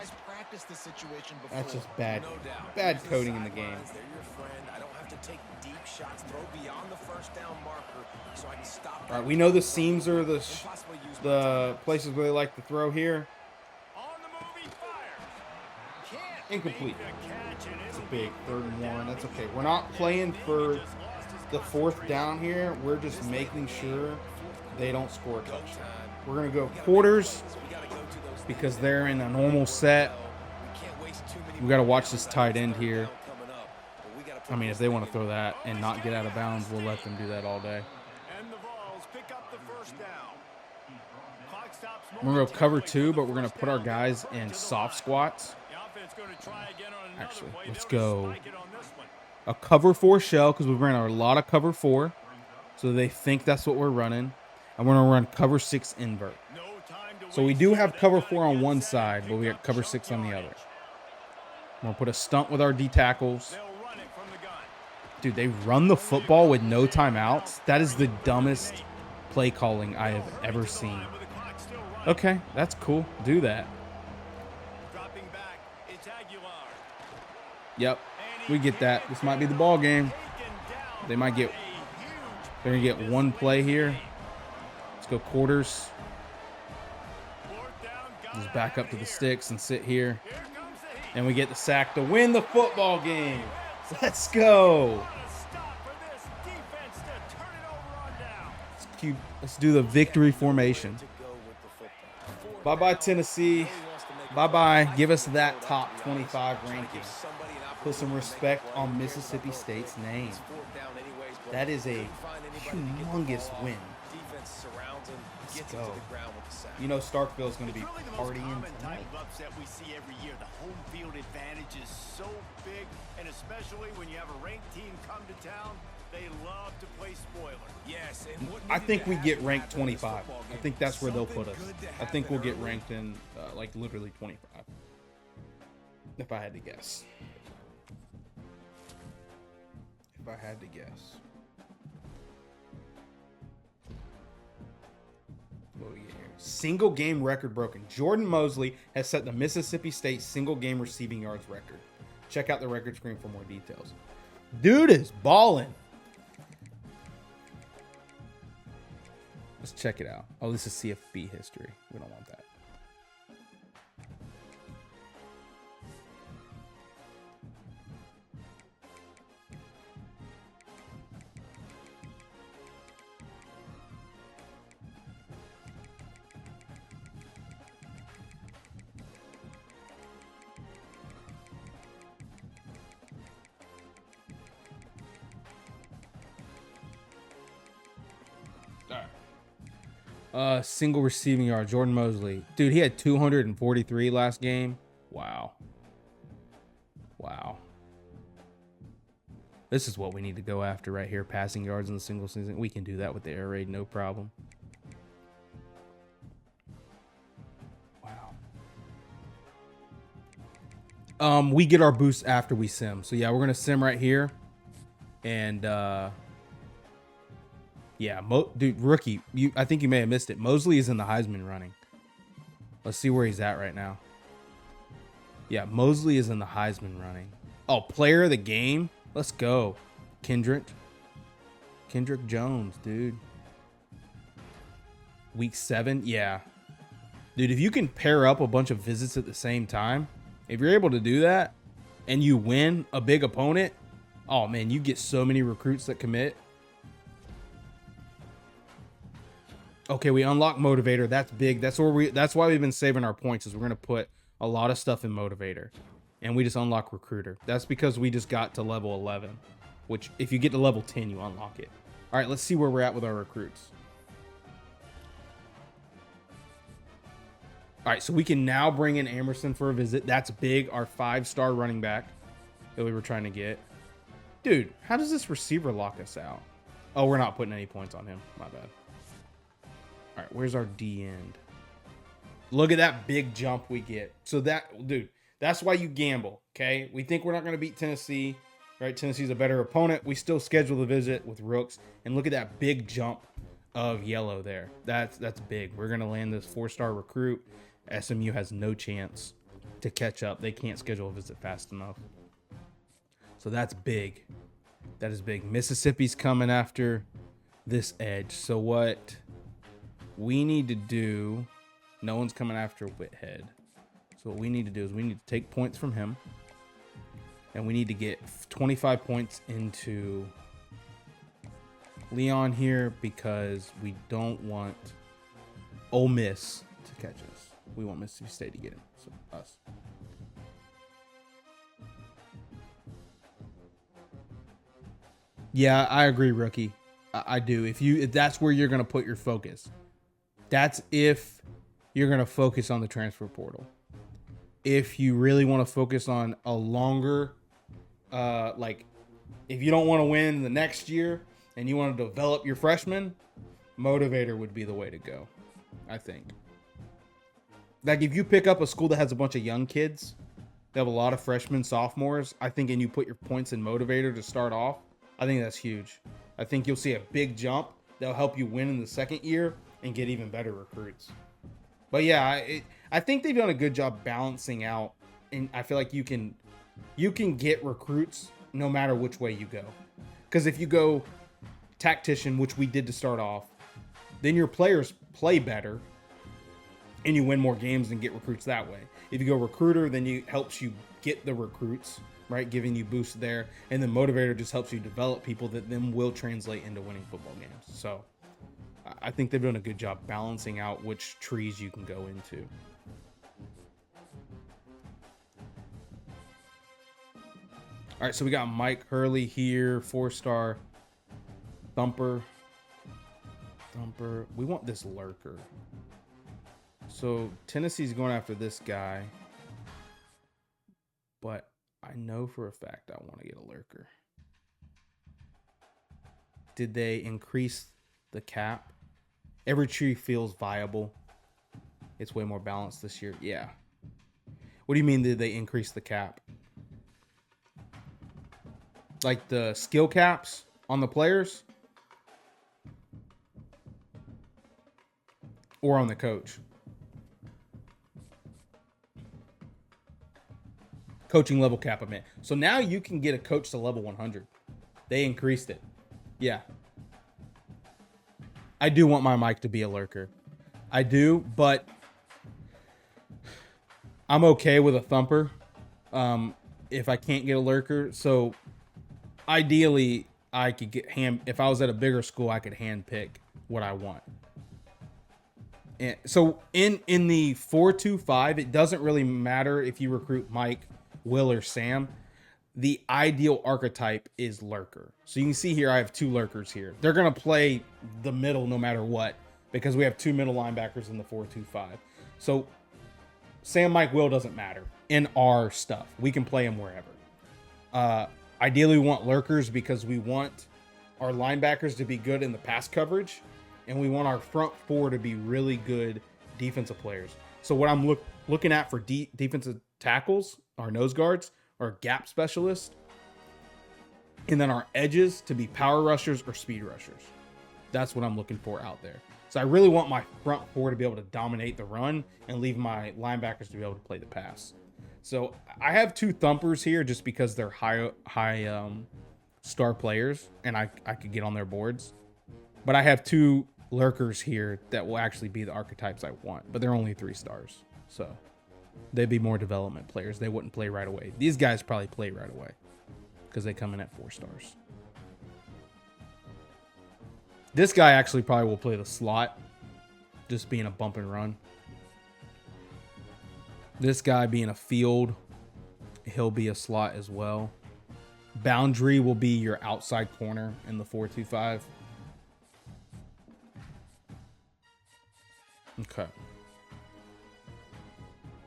That's just bad coding in the game. All right, we know the seams are the places where they like to throw here. Incomplete. It's a big 3rd and 1. That's okay. We're not playing for the 4th down here. We're just making sure they don't score a touchdown. We're going to go quarters because they're in a normal set. We got to watch this tight end here. I mean, if they want to throw that and not get out of bounds, we'll let them do that all day. We're going to go cover 2, but we're going to put our guys in soft squats. Actually, let's go a cover 4 shell because we ran a lot of cover 4. So they think that's what we're running. And we're going to run cover 6 invert. So we do have cover 4 on one side, but we got cover 6 on the other. We're going to put a stunt with our D tackles. Dude, they run the football with no timeouts. That is the dumbest play calling I have ever seen. Okay, that's cool. Do that. Yep, we get that. This might be the ball game. They're gonna get one play here. Let's go quarters. Just back up to the sticks and sit here. And we get the sack to win the football game. Let's go. Let's do the victory formation. Bye-bye, Tennessee. Bye-bye. Give us that top 25 ranking. Put some respect on Mississippi State's name. That is a humongous win. Let's go. You know Starkville's going to be partying tonight. Upset we see every year. The home field advantage is so big, and especially when you have a ranked team come to town, they love to play spoiler. Yes, and I think we get ranked 25. I think that's where they'll put us. I think we'll get ranked in like literally 25. If I had to guess. If I had to guess. What do we get here? Single game record broken. Jordan Mosley has set the Mississippi State single game receiving yards record. Check out the record screen for more details. Dude is balling. Let's check it out. Oh, this is CFB history. We don't want that. Single receiving yard, Jordan Mosley. Dude, he had 243 last game. Wow. Wow. This is what we need to go after right here. Passing yards in the single season. We can do that with the air raid, no problem. Wow. We get our boost after we sim. So yeah, we're gonna sim right here. And yeah, dude, rookie, I think you may have missed it. Mosley is in the Heisman running. Let's see where he's at right now. Yeah, Mosley is in the Heisman running. Oh, player of the game. Let's go. Kendrick Jones, dude. Week 7. Yeah. Dude, if you can pair up a bunch of visits at the same time, if you're able to do that and you win a big opponent, oh man, you get so many recruits that commit. Okay, we unlock motivator. That's big. That's why we've been saving our points, is we're going to put a lot of stuff in motivator. And we just unlock recruiter. That's because we just got to level 11, which if you get to level 10, you unlock it. All right, let's see where we're at with our recruits. All right, so we can now bring in Emerson for a visit. That's big. Our 5-star running back that we were trying to get. Dude, how does this receiver lock us out? Oh, we're not putting any points on him. My bad. All right, where's our D end? Look at that big jump we get. So that, dude, that's why you gamble, okay? We think we're not going to beat Tennessee, right? Tennessee's a better opponent. We still schedule the visit with Rooks. And look at that big jump of yellow there. That's big. We're going to land this 4-star recruit. SMU has no chance to catch up. They can't schedule a visit fast enough. So that's big. That is big. Mississippi's coming after this edge. So what we need to do, no one's coming after Whithead. So what we need to do is we need to take points from him. And we need to get 25 points into Leon here because we don't want Ole Miss to catch us. We want Mississippi State to get him. So us. Yeah, I agree, rookie. I do. If that's where you're gonna put your focus. That's if you're gonna focus on the transfer portal. If you really want to focus on a longer, like if you don't want to win the next year and you want to develop your freshman, motivator would be the way to go, I think. Like if you pick up a school that has a bunch of young kids, they have a lot of freshmen, sophomores, I think, and you put your points in motivator to start off, I think that's huge. I think you'll see a big jump that'll help you win in the second year and get even better recruits. But yeah, I think they've done a good job balancing out, and I feel like you can get recruits no matter which way you go. Because if you go tactician, which we did to start off, then your players play better and you win more games and get recruits that way. If you go recruiter, then it helps you get the recruits, right? Giving you boost there. And then motivator just helps you develop people that then will translate into winning football games. So I think they've done a good job balancing out which trees you can go into. All right, so we got Mike Hurley here, 4-star thumper. We want this lurker. So Tennessee's going after this guy, but I know for a fact I want to get a lurker. Did they increase the cap? Every tree feels viable. It's way more balanced this year. Yeah. What do you mean did they increase the cap? Like the skill caps on the players? Or on the coach? Coaching level cap, I meant. So now you can get a coach to level 100. They increased it. Yeah. I do want my mic to be a lurker. I do, but I'm okay with a thumper if I can't get a lurker. So ideally, I could get if I was at a bigger school, I could hand pick what I want. And so in the 4-2-5, it doesn't really matter if you recruit Mike, Will, or Sam. The ideal archetype is lurker. So you can see here I have 2 lurkers here. They're going to play the middle no matter what because we have 2 middle linebackers in the 4-2-5. So Sam, Mike, Will doesn't matter in our stuff. We can play them wherever. Ideally, we want lurkers because we want our linebackers to be good in the pass coverage, and we want our front 4 to be really good defensive players. So what I'm looking at for defensive tackles, our nose guards, our gap specialists, and then our edges to be power rushers or speed rushers. That's what I'm looking for out there. So I really want my front four to be able to dominate the run and leave my linebackers to be able to play the pass. So I have 2 thumpers here just because they're high star players and I could get on their boards. But I have 2 lurkers here that will actually be the archetypes I want, but they're only 3 stars. So they'd be more development players. They wouldn't play right away. These guys probably play right away because they come in at 4 stars. This guy actually probably will play the slot, just being a bump and run. This guy being a field, he'll be a slot as well. Boundary will be your outside corner in the 4-2-5. Okay.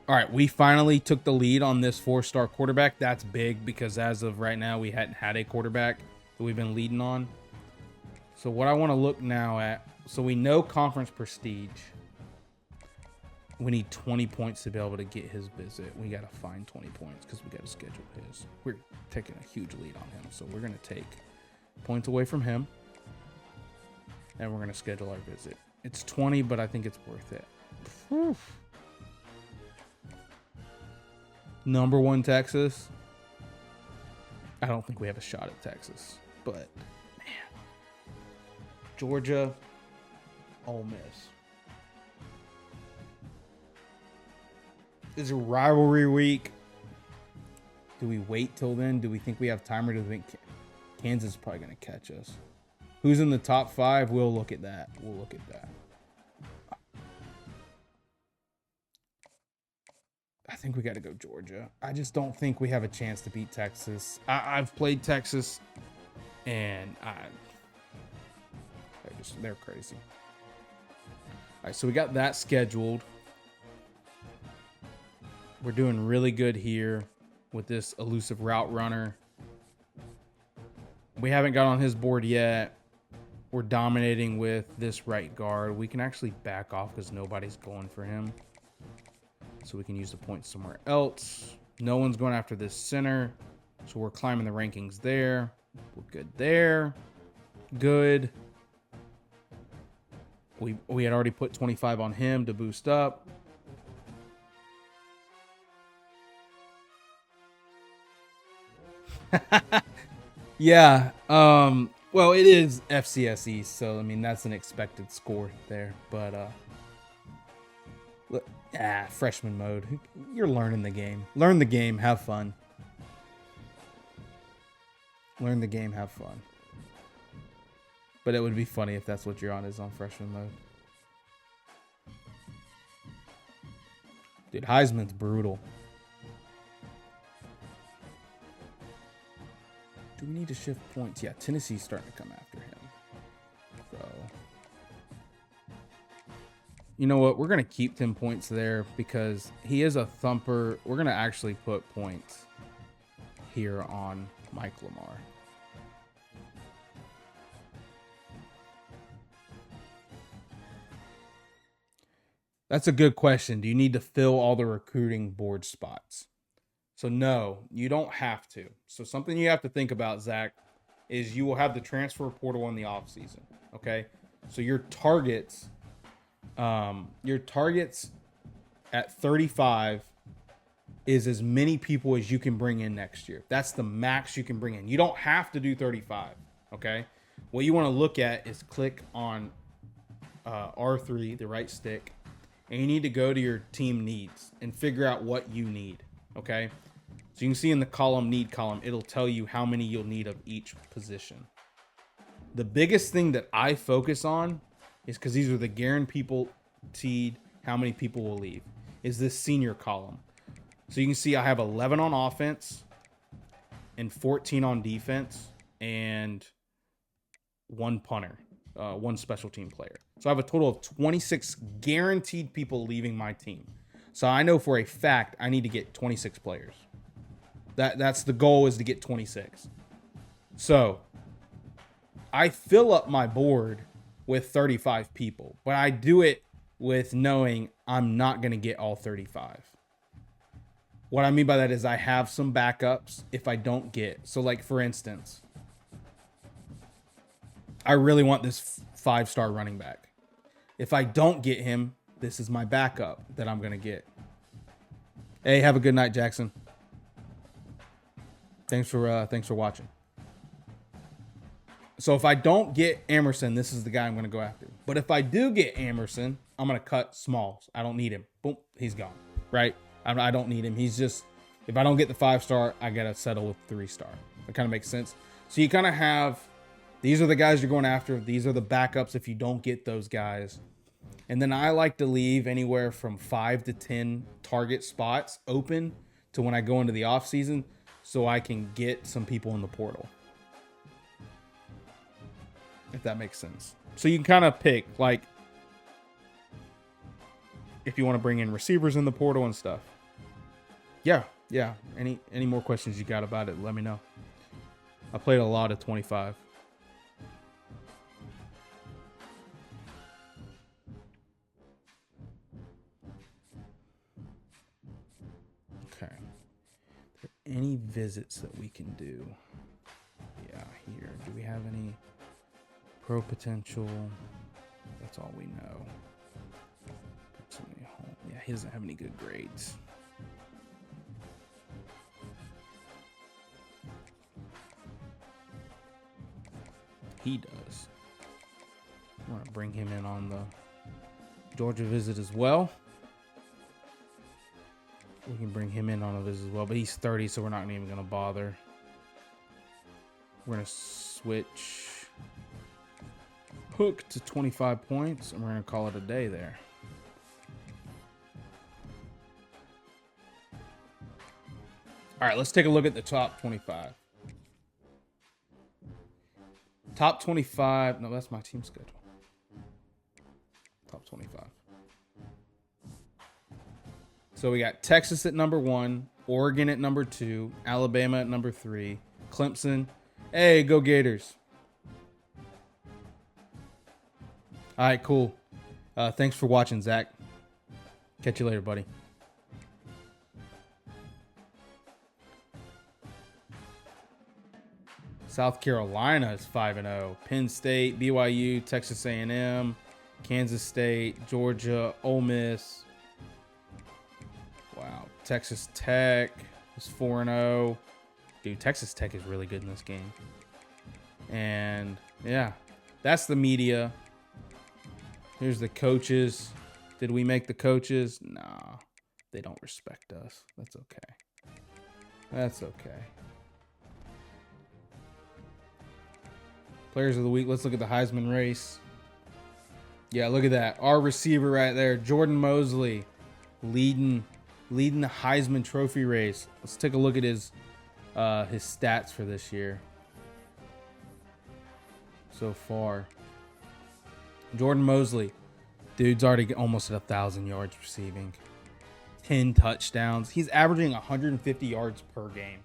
All right, we finally took the lead on this 4-star quarterback. That's big because as of right now, we hadn't had a quarterback that we've been leading on. So what I want to look now at, so we know conference prestige. We need 20 points to be able to get his visit. We got to find 20 points because we got to schedule his. We're taking a huge lead on him. So we're going to take points away from him. And we're going to schedule our visit. It's 20, but I think it's worth it. Whew. Number 1, Texas. I don't think we have a shot at Texas, but man. Georgia, Ole Miss. Is it rivalry week? Do we wait till then? Do we think we have time, or do we think Kansas is probably going to catch us? Who's in the top 5? We'll look at that. We'll look at that. I think we got to go Georgia. I just don't think we have a chance to beat Texas. I've played Texas, and they're crazy. All right, so we got that scheduled. We're doing really good here with this elusive route runner. We haven't got on his board yet. We're dominating with this right guard. We can actually back off because nobody's going for him. So we can use the points somewhere else. No one's going after this center. So we're climbing the rankings there. We're good there. Good. We had already put 25 on him to boost up. Yeah. Well, it is FCS East, so I mean that's an expected score there. But freshman mode. You're learning the game. Learn the game. Have fun. Learn the game. Have fun. But it would be funny if that's what you're on, is on freshman mode. Dude, Heisman's brutal. Do we need to shift points? Yeah, Tennessee's starting to come after him. So, you know what? We're going to keep 10 points there because he is a thumper. We're going to actually put points here on Mike Lamar. That's a good question. Do you need to fill all the recruiting board spots? So no, you don't have to. So something you have to think about, Zach, is you will have the transfer portal in the off season. Okay. So your targets at 35 is as many people as you can bring in next year. That's the max you can bring in. You don't have to do 35. Okay. What you want to look at is click on R3, the right stick, and you need to go to your team needs and figure out what you need. Okay. So you can see in the need column, it'll tell you how many you'll need of each position. The biggest thing that I focus on is, because these are the guaranteed how many people will leave, is this senior column. So you can see I have 11 on offense and 14 on defense and one punter, one special team player. So I have a total of 26 guaranteed people leaving my team. So I know for a fact I need to get 26 players. That's the goal, is to get 26. So I fill up my board with 35 people, but I do it with knowing I'm not going to get all 35. What I mean by that is I have some backups if I don't get. So, like, for instance, I really want this 5-star running back. If I don't get him, this is my backup that I'm going to get. Hey, have a good night, Jackson. Thanks for watching. So if I don't get Emerson, this is the guy I'm going to go after. But if I do get Emerson, I'm going to cut Smalls. I don't need him. Boom, he's gone. Right? I don't need him. He's just, if I don't get the 5-star, I got to settle with 3-star. That kind of makes sense. So you kind of have, these are the guys you're going after. These are the backups if you don't get those guys. And then I like to leave anywhere from 5 to 10 target spots open to when I go into the off season so I can get some people in the portal. If that makes sense. So you can kind of pick, like, if you want to bring in receivers in the portal and stuff. Yeah. Any more questions you got about it, let me know. I played a lot of 25. Okay. Any visits that we can do? Yeah, here. Do we have any pro potential? That's all we know. Yeah, he doesn't have any good grades. He does. I want to bring him in on the Georgia visit as well. We can bring him in on a visit as well, but he's 30, so we're not even going to bother. We're going to switch Hook to 25 points, and we're going to call it a day there. All right, let's take a look at the top 25. Top 25. No, that's my team schedule. Top 25. So we got Texas at number 1, Oregon at number 2, Alabama at number 3, Clemson. Hey, go Gators. All right, cool. Thanks for watching, Zach. Catch you later, buddy. South Carolina is 5-0. Penn State, BYU, Texas A&M, Kansas State, Georgia, Ole Miss. Wow. Texas Tech is 4-0. Dude, Texas Tech is really good in this game. And, yeah, that's the media. Here's the coaches. Did we make the coaches? Nah, they don't respect us. That's okay. That's okay. Players of the week. Let's look at the Heisman race. Yeah, look at that. Our receiver right there, Jordan Mosley, leading the Heisman Trophy race. Let's take a look at his stats for this year so far. Jordan Mosley, dude's already almost at 1,000 yards receiving, 10 touchdowns. He's averaging 150 yards per game.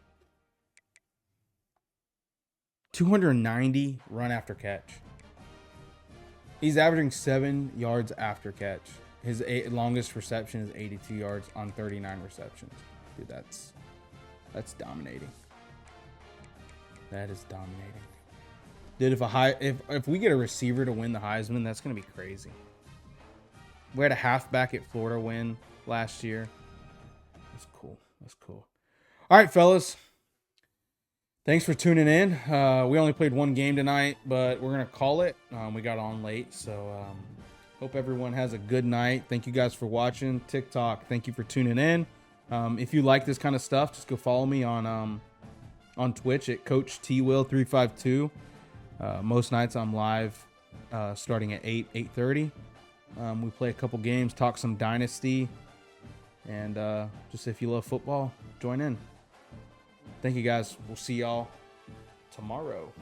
290 run after catch. He's averaging 7 yards after catch. His longest reception is 82 yards on 39 receptions. Dude, that's dominating. That is dominating. Dude, if we get a receiver to win the Heisman, that's gonna be crazy. We had a halfback at Florida win last year. That's cool. That's cool. All right, fellas. Thanks for tuning in. We only played one game tonight, but we're going to call it. We got on late, so hope everyone has a good night. Thank you guys for watching. TikTok, thank you for tuning in. If you like this kind of stuff, just go follow me on Twitch at Coach TWILL 352. Most nights I'm live starting at 8:30. We play a couple games, talk some Dynasty, and just if you love football, join in. Thank you guys. We'll see y'all tomorrow.